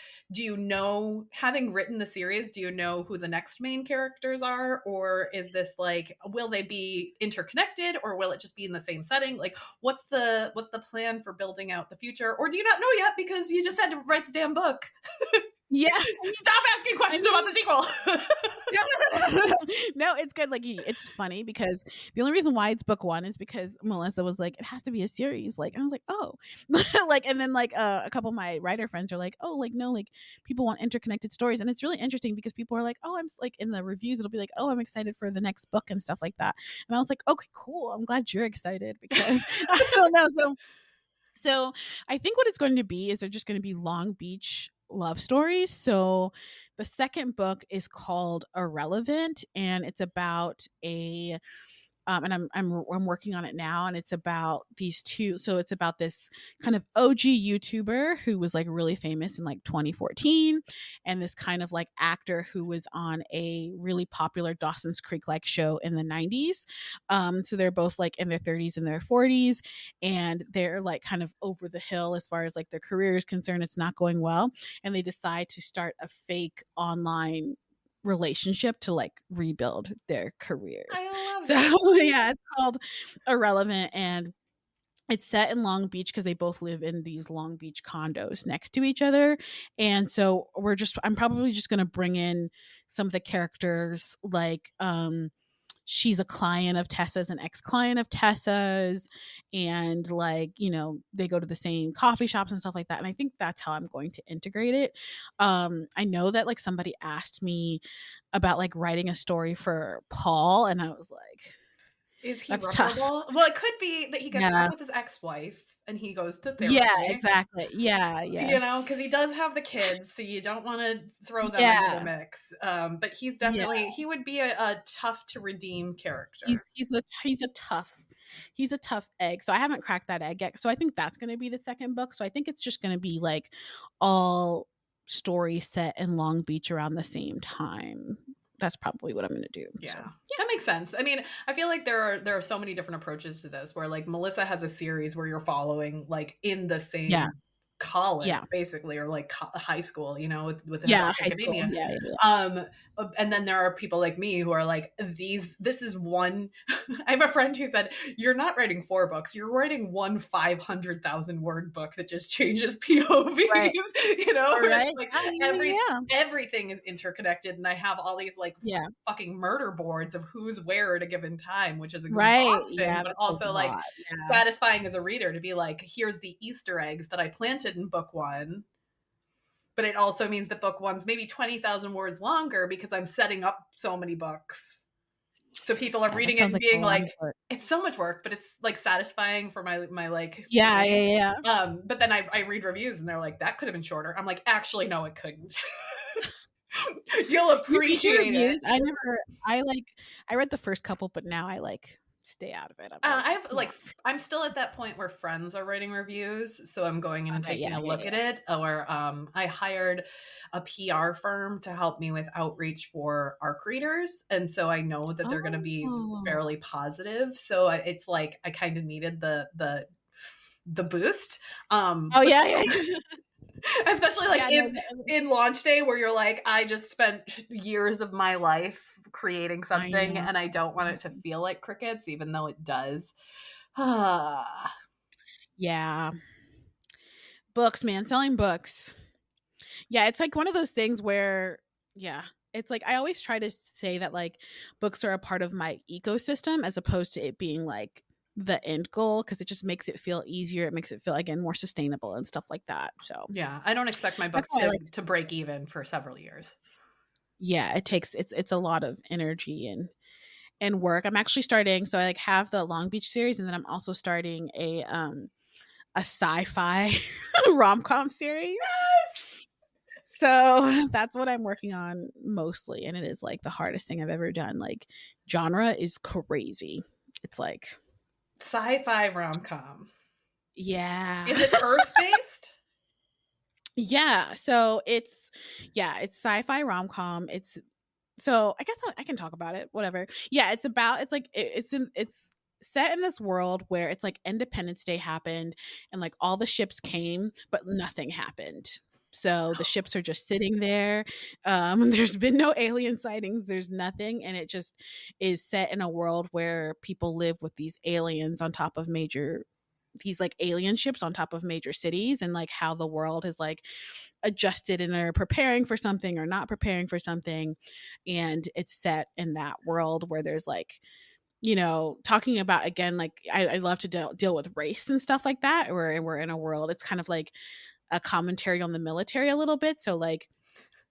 having written the series, do you know who the next main characters are? Or is this like, will they be interconnected, or will it just be in the same setting? Like, what's the plan for building out the future? Or do you not know yet because you just had to write the damn book? Yeah. Stop asking questions about the sequel. No, it's good. Like, it's funny because the only reason why it's book 1 is because Melissa was like, it has to be a series. Like, I was like, oh, like, and then like a couple of my writer friends are like, oh, like, no, like people want interconnected stories. And it's really interesting because people are like, oh, I'm like, in the reviews, it'll be like, oh, I'm excited for the next book and stuff like that. And I was like, okay, cool. I'm glad you're excited because I don't know. So I think what it's going to be is they're just going to be Long Beach love stories. So the second book is called Irrelevant, and it's about a and I'm working on it now, and it's about these two. So it's about this kind of OG YouTuber who was like really famous in like 2014, and this kind of like actor who was on a really popular Dawson's Creek like show in the 90s. So they're both like in their 30s and their 40s, and they're like kind of over the hill as far as like their career is concerned. It's not going well, and they decide to start a fake online relationship to like rebuild their careers. Yeah, it's called Irrelevant, and it's set in Long Beach because they both live in these Long Beach condos next to each other. And so I'm probably just going to bring in some of the characters, like she's a client of Tessa's, an ex-client of Tessa's, and like they go to the same coffee shops and stuff like that, and I think that's how I'm going to integrate it. I know that like somebody asked me about like writing a story for Paul, and I was like, is he that's reparable? tough. Well, it could be that he gets back with his ex-wife and he goes to Yeah, therapy. exactly. Yeah, yeah. Because he does have the kids, so you don't want to throw them into the Yeah, mix. But he's yeah. definitely he would be a tough to redeem character. He's a tough egg. So I haven't cracked that egg yet. So I think that's going to be the second book. So I think it's just going to be like all stories set in Long Beach around the same time. That's probably what I'm going to do. Yeah. So That makes sense. I mean, I feel like there are so many different approaches to this where like Melissa has a series where you're following like in the yeah, same college yeah, basically or like high school, within yeah. adult High school. academia. Yeah, yeah, yeah. Um and then there are people like me who are like this is one I have a friend who said you're not writing 4 books, you're writing one 500,000 word book that just changes POVs. Right. Right. It's like Yeah. everything is interconnected and I have all these like Yeah. fucking murder boards of who's where at a given time, which is Right. exhausting, Yeah. but That's a also like lot. Yeah. satisfying as a reader to be like, here's the Easter eggs that I planted in book 1. But it also means that book 1's maybe 20,000 words longer because I'm setting up so many books. So people are Yeah. That reading it sounds and like a being lot like, of work. it's so much work, but it's like satisfying for my like Yeah. brain. Yeah. Yeah. But then I read reviews and they're like, that could have been shorter. I'm like, actually, no, it couldn't. You'll You read your appreciate it. reviews. I read the first couple, but now I like stay out of it. I'm like, I have it's like not. I'm still at that point where friends are writing reviews, so I'm going in and Okay, taking yeah, a yeah, look yeah. at it. Or I hired a PR firm to help me with outreach for ARC readers, and so I know that they're going to be Oh. fairly positive. So it's like I kind of needed the boost. Oh But yeah, yeah, yeah. especially like Yeah, no, in launch day where you're like, I just spent years of my life creating I something know. and I don't want it to feel like crickets, even though it does. Ah, Yeah. Books, man, selling books. Yeah, it's like one of those things where, yeah, it's like I always try to say that like books are a part of my ecosystem as opposed to it being like the end goal because it just makes it feel easier. It makes it feel again more sustainable and stuff like that. So yeah, I don't expect my that's books why I like. to break even for several years. Yeah, it's a lot of energy and work. I'm actually starting. So I like have the Long Beach series, and then I'm also starting a sci-fi rom-com series. So that's what I'm working on mostly. And it is like the hardest thing I've ever done. Like, genre is crazy. It's like, Sci-fi rom-com. yeah. Is it Earth-based? Yeah. It's sci-fi rom-com. So I guess I can talk about it. Whatever. Yeah, it's set in this world where it's like Independence Day happened and like all the ships came, but nothing happened. So the ships are just sitting there. There's been no alien sightings. There's nothing, and it just is set in a world where people live with these like alien ships on top of major cities, and like how the world is like adjusted and are preparing for something or not preparing for something. And it's set in that world where there's like, talking about again, like I love to deal with race and stuff like that. Where we're in a world, it's kind of like a commentary on the military a little bit. So like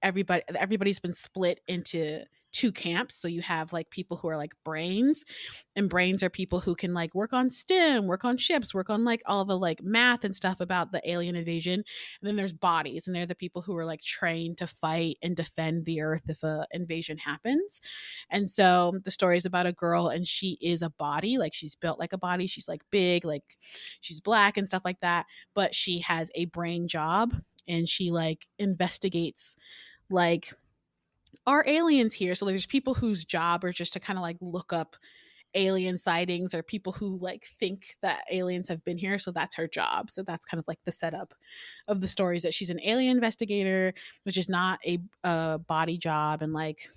everybody's been split into two camps. So you have like people who are like brains, and brains are people who can like work on STEM, work on ships, work on like all the like math and stuff about the alien invasion. And then there's bodies, and they're the people who are like trained to fight and defend the earth if a invasion happens. And so the story is about a girl, and she is a body, like she's built like a body, she's like big, like she's black and stuff like that, but she has a brain job, and she like investigates like, are aliens here? So there's people whose job are just to kind of like look up alien sightings, or people who like think that aliens have been here. So that's her job. So that's kind of like the setup of the stories, that she's an alien investigator, which is not a body job, and like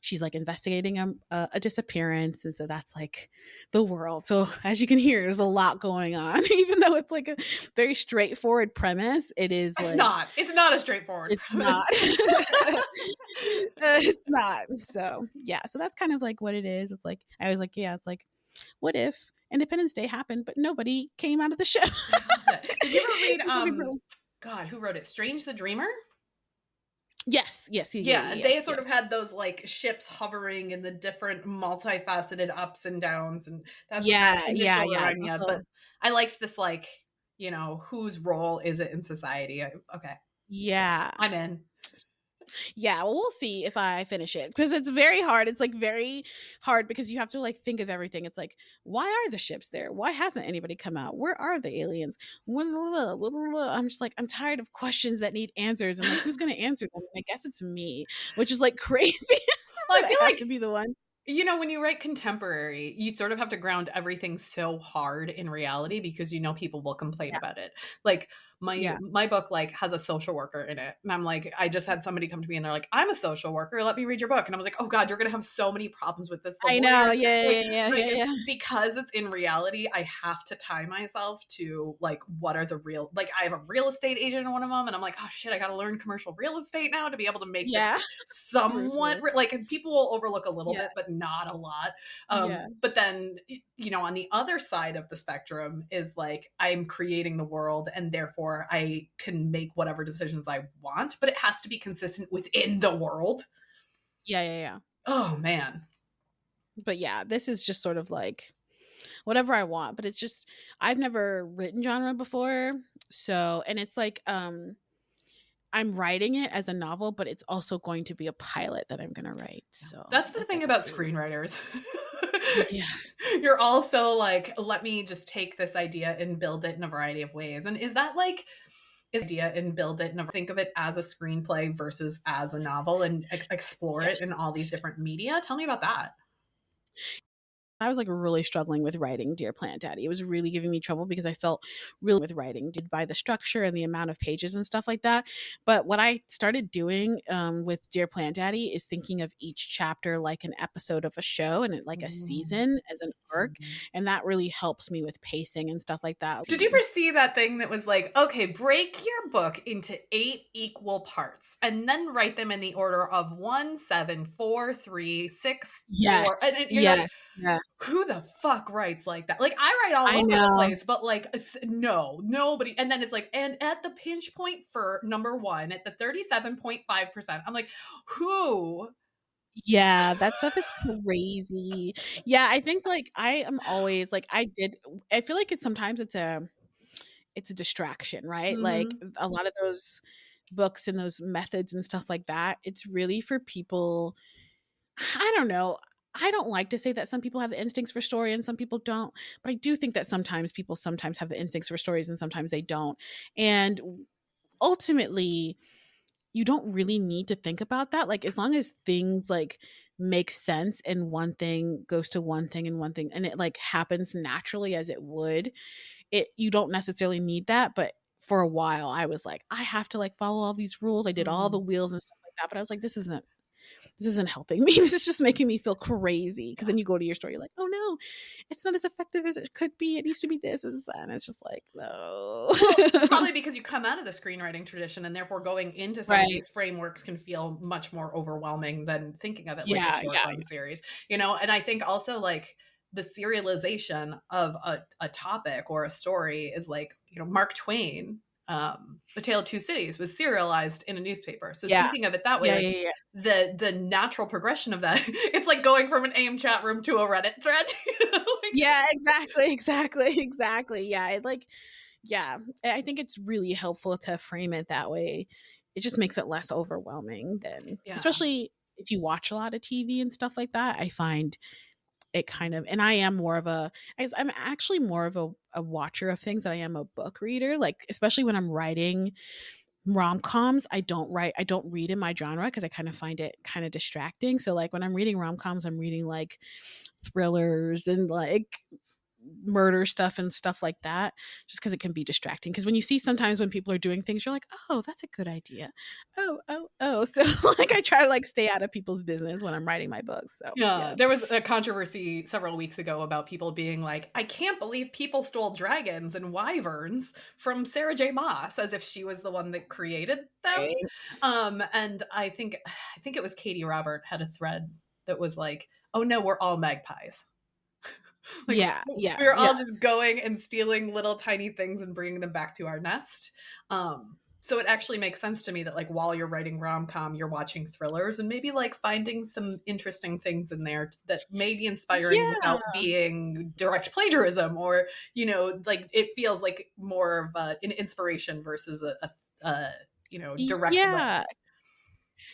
she's like investigating a disappearance. And so that's like the world. So as you can hear, there's a lot going on. Even though it's like a very straightforward premise, it is It's like, not. It's not a straightforward it's premise. not. It's not. So yeah, so that's kind of like what it is. It's like I was like, yeah, it's like, what if Independence Day happened but nobody came out of the ship? I love that. Did you ever read Really... God, who wrote it? Strange the Dreamer? Yes, Yeah, yes, they had sort of yes. had those like ships hovering in the different multifaceted ups and downs, and that's what that Yeah, yeah, initial yeah. remind me of. But I liked this like whose role is it in society? Okay, Yeah. I'm in. Yeah, well, we'll see if I finish it because it's very hard. It's like very hard because you have to like think of everything. It's like, why are the ships there? Why hasn't anybody come out? Where are the aliens? I'm just like, I'm tired of questions that need answers. And like, who's going to answer them? I guess it's me, which is like crazy Well, I that feel I have like to be the one. when you write contemporary, you sort of have to ground everything so hard in reality because people will complain Yeah. about it. Like Yeah. my book like has a social worker in it, and I'm like, I just had somebody come to me and they're like, I'm a social worker, let me read your book, and I was like, oh god, you're gonna have so many problems with this. The I know. lawyers, Yeah. like, Yeah. Yeah. Yeah. Yeah. because it's in reality, I have to tie myself to like what are the real, like I have a real estate agent in one of them, and I'm like, oh shit, I gotta learn commercial real estate now to be able to make this Yeah. somewhat sure. like people will overlook a little Yeah. bit, but not a lot. Yeah. But then, on the other side of the spectrum is like, I'm creating the world and therefore I can make whatever decisions I want, but it has to be consistent within the world. Yeah. Yeah. Yeah. Oh, man. But yeah, this is just sort of like whatever I want, but it's just I've never written genre before. So, and it's like I'm writing it as a novel, but it's also going to be a pilot that I'm going to write. So, That's the it's thing like about really, screenwriters. yeah. You're also like, let me just take this idea and build it in a variety of ways. And is that like, idea and build it and think of it as a screenplay versus as a novel and explore it in all these Yes. different media? Tell me about that. I was like really struggling with writing Dear Plant Daddy. It was really giving me trouble because I felt really with writing did by the structure and the amount of pages and stuff like that. But what I started doing with Dear Plant Daddy is thinking of each chapter like an episode of a show and like a season as an arc. And that really helps me with pacing and stuff like that. Did you ever see that thing that was like, okay, break your book into 8 equal parts and then write them in the order of 1, 7, 4, 3, 6, Yes. 4. And you're Yes. like, Yeah. who the fuck writes like that? Like, I write all I over the know. place, but like, no, nobody. And then it's like, and at the pinch point for number 1, at the 37.5%, I'm like, who? Yeah, that stuff is crazy. Yeah, I think like I am always like I feel like it's a distraction, right? Like Mhm. a lot of those books and those methods and stuff like that, it's really for people. I don't know. I don't like to say that some people have the instincts for story and some people don't, but I do think that sometimes people sometimes have the instincts for stories and sometimes they don't. And ultimately, you don't really need to think about that. Like as long as things like make sense and one thing goes to one thing and one thing and it like happens naturally as it would, it you don't necessarily need that. But for a while I was like, I have to like follow all these rules. I did all the Mhm. wheels and stuff like that. But I was like, this isn't helping me. This is just making me feel crazy. Because then you go to your story, you're like, oh no, it's not as effective as it could be. It needs to be this and that. And it's just like, no. Well, probably because you come out of the screenwriting tradition and therefore going into some of Right. these frameworks can feel much more overwhelming than thinking of it like a Yeah. short Yeah. run series, And I think also like the serialization of a topic or a story is like, Mark Twain, A Tale of Two Cities was serialized in a newspaper. So Yeah. thinking of it that way, Yeah. like Yeah. Yeah. the natural progression of that, it's like going from an AIM chat room to a Reddit thread. Like, Yeah, exactly. Yeah, yeah, I think it's really helpful to frame it that way. It just makes it less overwhelming than yeah. especially if you watch a lot of TV and stuff like that. I find it kind of, and I am more of I'm actually more of a watcher of things than I am a book reader. Like, especially when I'm writing rom-coms, I don't read in my genre because I kind of find it kind of distracting. So like when I'm reading rom-coms, I'm reading like thrillers and like murder stuff and stuff like that just because it can be distracting because when you see sometimes when people are doing things you're like, oh, that's a good idea. So like I try to like stay out of people's business when I'm writing my books. So Yeah, yeah. there was a controversy several weeks ago about people being like, I can't believe people stole dragons and wyverns from Sarah J. Maas as if she was the one that created them. Right. And I think it was Katie Robert had a thread that was like, oh no, we're all magpies. Like Yeah we were yeah all just going and stealing little tiny things and bringing them back to our nest. So it actually makes sense to me that like while you're writing rom-com, you're watching thrillers and maybe like finding some interesting things in there that may be inspiring Yeah. without being direct plagiarism, or, you know, like it feels like more of an inspiration versus you know, direct Yeah, way.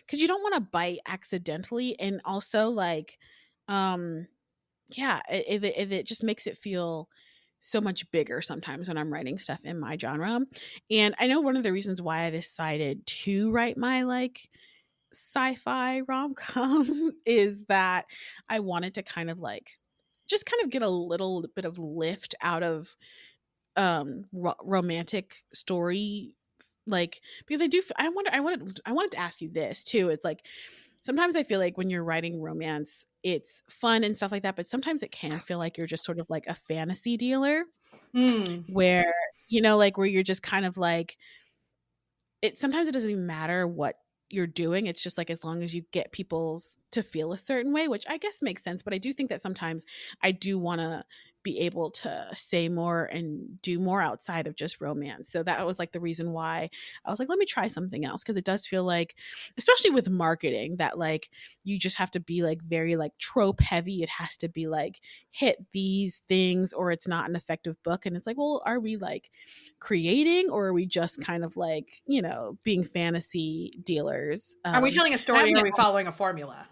because you don't want to bite accidentally, and also like, um, yeah, if it just makes it feel so much bigger sometimes when I'm writing stuff in my genre. And I know one of the reasons why I decided to write my like sci-fi rom-com is that I wanted to kind of like just kind of get a little bit of lift out of romantic story, like, because I wanted to ask you this too. It's like sometimes I feel like when you're writing romance, it's fun and stuff like that, but sometimes it can feel like you're just sort of like a fantasy dealer Hmm. where, you know, like where you're just kind of like, it sometimes it doesn't even matter what you're doing. It's just like as long as you get people's to feel a certain way, which I guess makes sense. But I do think that sometimes I do want to be able to say more and do more outside of just romance. So that was like the reason why I was like, let me try something else. Cause it does feel like, especially with marketing, that like you just have to be like very like trope heavy. It has to be like hit these things or it's not an effective book. And it's like, well, are we like creating or are we just kind of like, you know, being fantasy dealers? Are we telling a I have story or my are we own, following a formula?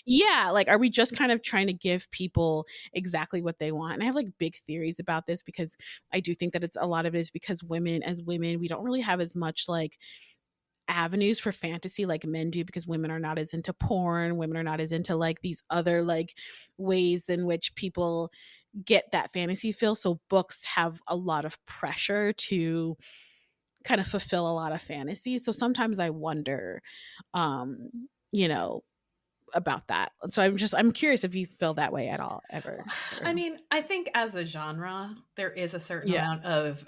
yeah, like are we just kind of trying to give people exactly what they want? And I have like big theories about this because I do think that it's a lot of it is because women, as women, we don't really have as much like avenues for fantasy like men do, because women are not as into porn, women are not as into like these other like ways in which people get that fantasy feel. So books have a lot of pressure to kind of fulfill a lot of fantasies. So sometimes I wonder, you know, about that. So I'm curious if you feel that way at all ever. I So mean, I think as a genre, there is a certain yeah. amount of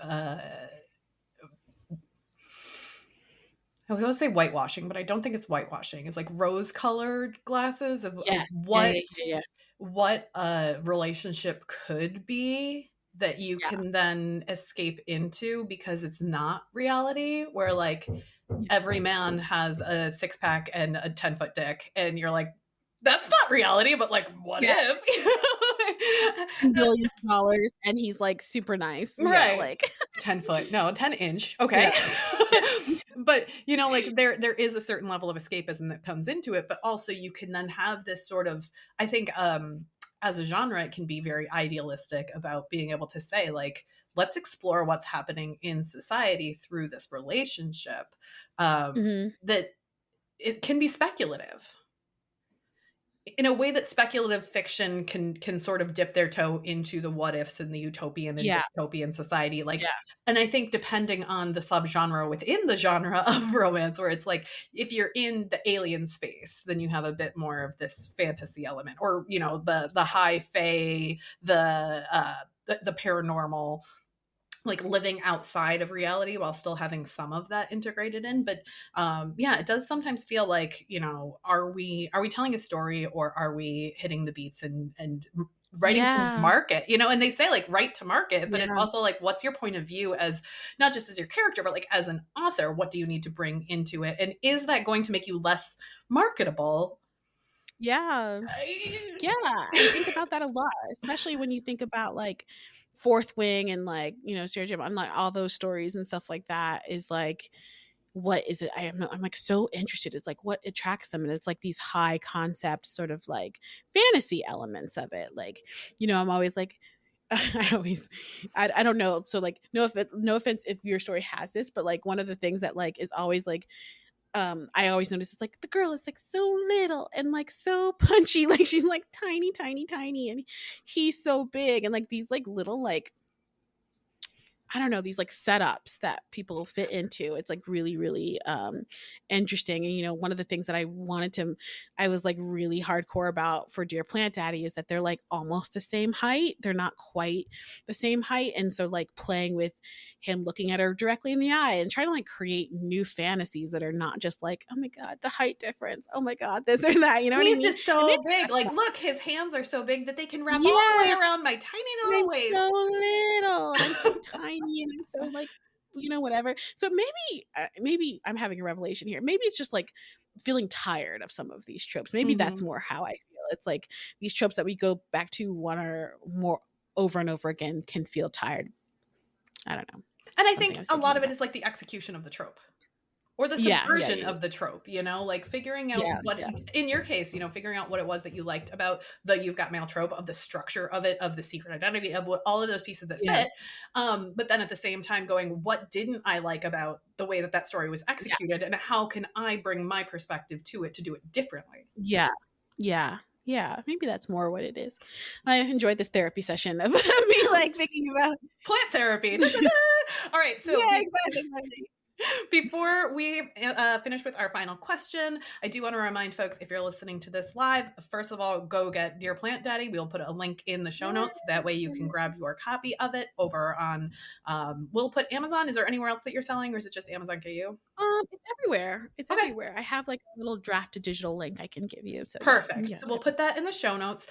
I was going to say whitewashing, but I don't think it's whitewashing. It's like rose-colored glasses of Yes. Yeah, yeah, yeah, what a relationship could be that you yeah. can then escape into because it's not reality, where like every man has a six-pack and a 10-foot dick, and you're like, that's not reality, but like, what Yeah. if? $10 billion and he's like super nice. Yeah, Right. like 10 foot, no, 10 inch. Okay. yeah. But you know, like there is a certain level of escapism that comes into it, but also you can then have this sort of, I think, as a genre, it can be very idealistic about being able to say, like, let's explore what's happening in society through this relationship. Mhm. That it can be speculative in a way that speculative fiction can sort of dip their toe into the what ifs and the utopian and Yeah, dystopian society, like, yeah. and I think depending on the subgenre within the genre of romance, where it's like if you're in the alien space, then you have a bit more of this fantasy element, or you know, the high fae, the paranormal, like living outside of reality while still having some of that integrated in. But yeah, it does sometimes feel like, you know, are we telling a story, or are we hitting the beats and writing to Yeah. market, you know? And they say like write to market, but it's Yeah. also like, what's your point of view as not just as your character, but like as an author? What do you need to bring into it, and is that going to make you less marketable? Yeah. I- Yeah, I think about that a lot, especially when you think about like Fourth Wing and like, you know, Sarah J. and like all those stories and stuff like that is like, what is it? I'm like so interested. It's like what attracts them, and it's like these high concept sort of like fantasy elements of it. Like, you know, I'm always like, I always, I don't know. So like, no offense if your story has this, but like one of the things that like is always like I always notice it's like the girl is like so little and like so punchy, like she's like tiny, tiny, tiny, and he's so big, and like these like little like I don't know, these like setups that people fit into. It's like really, really interesting. And you know, one of the things that I was like really hardcore about for Dear Plant Daddy is that they're like almost the same height. They're not quite the same height. And so like playing with him looking at her directly in the eye and trying to like create new fantasies that are not just like, oh my God, the height difference. Oh my God, this or that. You know and what I he's mean? just And so maybe big, that's like, why. look, his hands are so big that they can wrap all the way Yes. around my tiny And I'm little waist. so little and I'm so tiny and I'm so like whatever. So maybe I'm having a revelation here. Maybe it's just like feeling tired of some of these tropes. Maybe that's more how I feel. It's like these tropes that we go back to one or more over and over again can feel tired. I don't know. And I think a lot of it is like the execution of the trope. Or the subversion of the trope, like figuring out in your case, figuring out what it was that you liked about the You've Got Mail trope, of the structure of it, of the secret identity, of what all of those pieces that fit. But then at the same time going, what didn't I like about the way that story was executed, and how can I bring my perspective to it to do it differently? Yeah. Maybe that's more what it is. I enjoyed this therapy session of me like thinking about plant therapy. All right, so exactly. Before we finish with our final question, I do want to remind folks, if you're listening to this live, first of all, go get Dear Plant Daddy. We'll put a link in the show notes. That way you can grab your copy of it over on, we'll put Amazon. Is there anywhere else that you're selling, or is it just Amazon KU? It's everywhere. It's everywhere. I have like a little drafted digital link I can give you. So perfect. So we'll put that in the show notes.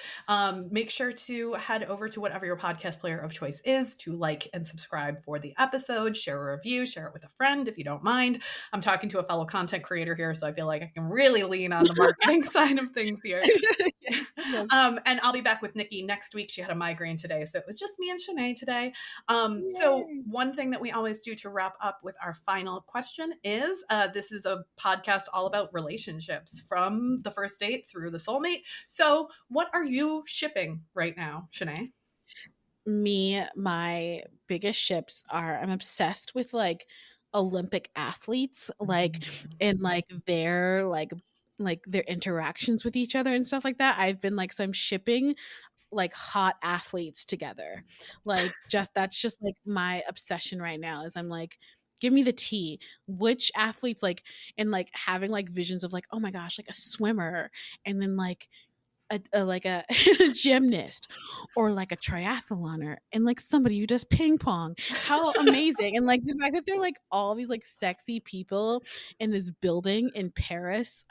Make sure to head over to whatever your podcast player of choice is to like and subscribe for the episode, share a review, share it with a friend if you don't mind. I'm talking to a fellow content creator here, so I feel like I can really lean on the marketing side of things here. Yes. And I'll be back with Nikki next week. She had a migraine today, so it was just me and Shenee today. So one thing that we always do to wrap up with our final question is, this is a podcast all about relationships from the first date through the soulmate. So what are you shipping right now, Shenee? My biggest ships are, I'm obsessed with like Olympic athletes, like and like their interactions with each other and stuff like that. I've been like, so I'm shipping like hot athletes together. Like that's just like my obsession right now, is I'm like, give me the tea. Which athletes, like, and like having like visions of like, oh my gosh, like a swimmer, and then like a gymnast, or like a triathloner, and like somebody who does ping pong. How amazing. And like the fact that they're like all these like sexy people in this building in Paris,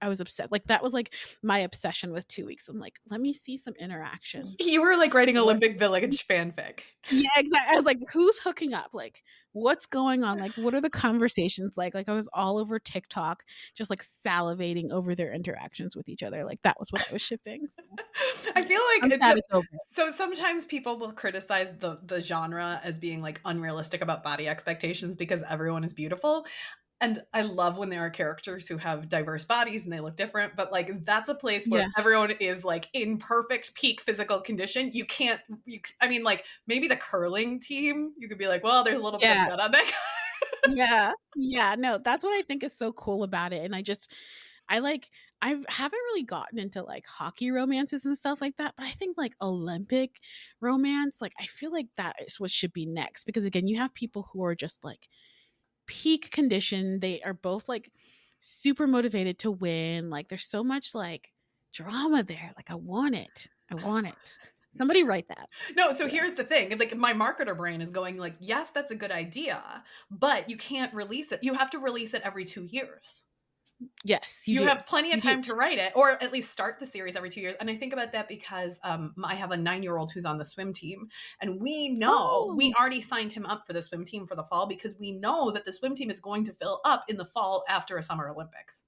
I was upset. Like that was like my obsession with 2 weeks. I'm like, let me see some interactions. You were like writing Olympic Village fanfic. Yeah, exactly. I was like, who's hooking up? Like, what's going on? Like, what are the conversations like? Like, I was all over TikTok, just like salivating over their interactions with each other. Like, that was what I was shipping. So, I feel like so sometimes people will criticize the genre as being like unrealistic about body expectations because everyone is beautiful. And I love when there are characters who have diverse bodies and they look different, but like that's a place where everyone is like in perfect peak physical condition. I mean, like maybe the curling team, you could be like, well, there's a little bit of that on that. Yeah. No, that's what I think is so cool about it. And I haven't really gotten into like hockey romances and stuff like that, but I think like Olympic romance, like I feel like that is what should be next, because again, you have people who are just like peak condition. They are both like super motivated to win. Like there's so much like drama there. Like I want it. Somebody write that. No, so here's the thing. Like my marketer brain is going like, yes, that's a good idea, but you can't release it. You have to release it every 2 years. Yes, you have plenty of time to write it, or at least start the series every 2 years. And I think about that because I have a 9-year-old who's on the swim team, and we know we already signed him up for the swim team for the fall because we know that the swim team is going to fill up in the fall after a Summer Olympics.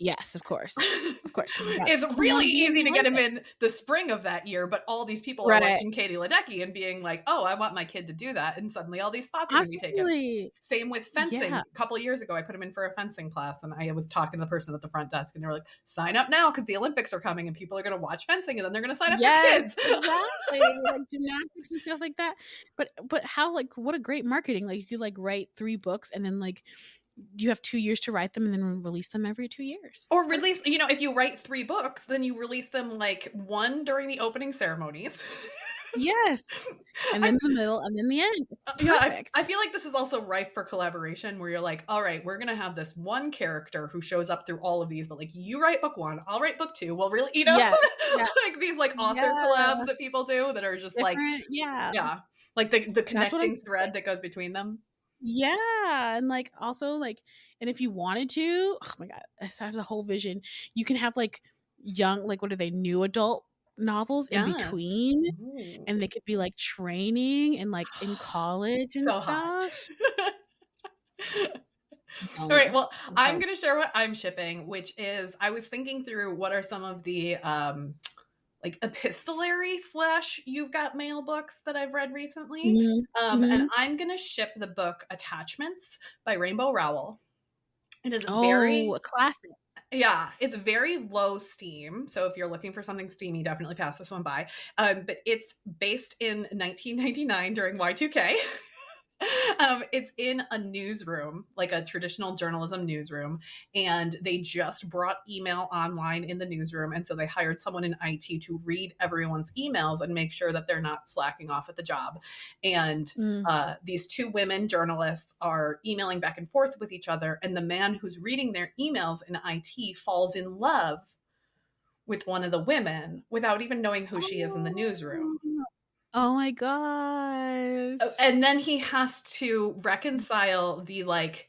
Yes, of course. It's really easy to get him in the spring of that year, but all these people are watching Katie Ledecky and being like, oh, I want my kid to do that. And suddenly all these spots are going to be taken. Same with fencing. A couple of years ago, I put him in for a fencing class, and I was talking to the person at the front desk, and they were like, sign up now because the Olympics are coming and people are going to watch fencing, and then they're going to sign up for kids. Exactly. Like gymnastics and stuff like that. But how, like, what a great marketing. Like you could like write 3 books and then like you have 2 years to write them and then release them every 2 years. Or release, if you write 3 books, then you release them like 1 during the opening ceremonies. Yes. And then the middle and then the end. Yeah, I feel like this is also rife for collaboration where you're like, all right, we're going to have this one character who shows up through all of these, but like you write book 1, I'll write book 2. Well, really, like these like author collabs that people do that are just like, like the connecting thread that goes between them. Yeah. And like also like, and if you wanted to, oh my God, I have the whole vision. You can have like young, like what are they, new adult novels in Yes. between, Ooh. and they could be like training and like in college and So hot. stuff. I'm All telling right, you. well, I'm I'm telling gonna share what I'm shipping, which is I was thinking through what are some of the like epistolary slash you've got mail books that I've read recently. you. And Mhm. I'm gonna ship the book Attachments by Rainbow Rowell. It is Oh, very a classic. yeah, it's very low steam. So if you're looking for something steamy, definitely pass this one by. But it's based in 1999 during Y2K. It's in a newsroom, like a traditional journalism newsroom, and they just brought email online in the newsroom. And so they hired someone in IT to read everyone's emails and make sure that they're not slacking off at the job. And Mm. these two women journalists are emailing back and forth with each other. And the man who's reading their emails in IT falls in love with one of the women without even knowing who she is in the newsroom. Oh. Oh my gosh. And then he has to reconcile the like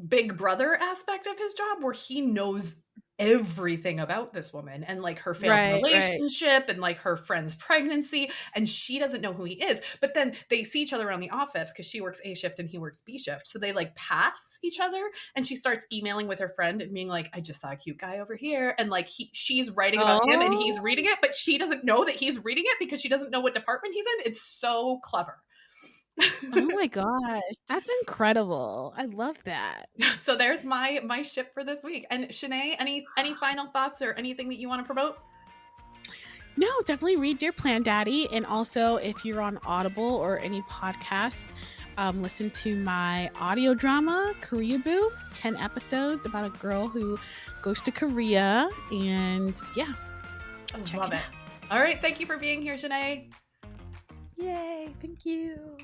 big brother aspect of his job where he knows everything about this woman and like her failed Right, right. relationship and like her friend's pregnancy, and she doesn't know who he is. But then they see each other around the office because she works A shift and he works B shift, so they like pass each other, and she starts emailing with her friend and being like, I just saw a cute guy over here, and like she's writing about him and he's Oh. reading it, but she doesn't know that he's reading it because she doesn't know what department he's in. It's so clever. Oh my gosh. That's incredible. I love that. So there's my ship for this week. And Shanae, any final thoughts or anything that you want to promote? No, definitely read Dear Plan Daddy. And also, if you're on Audible or any podcasts, listen to my audio drama, Korea Boo, 10 episodes about a girl who goes to Korea. And yeah, check Love it it. out. All right. Thank you for being here, Shanae. Yay. Thank you.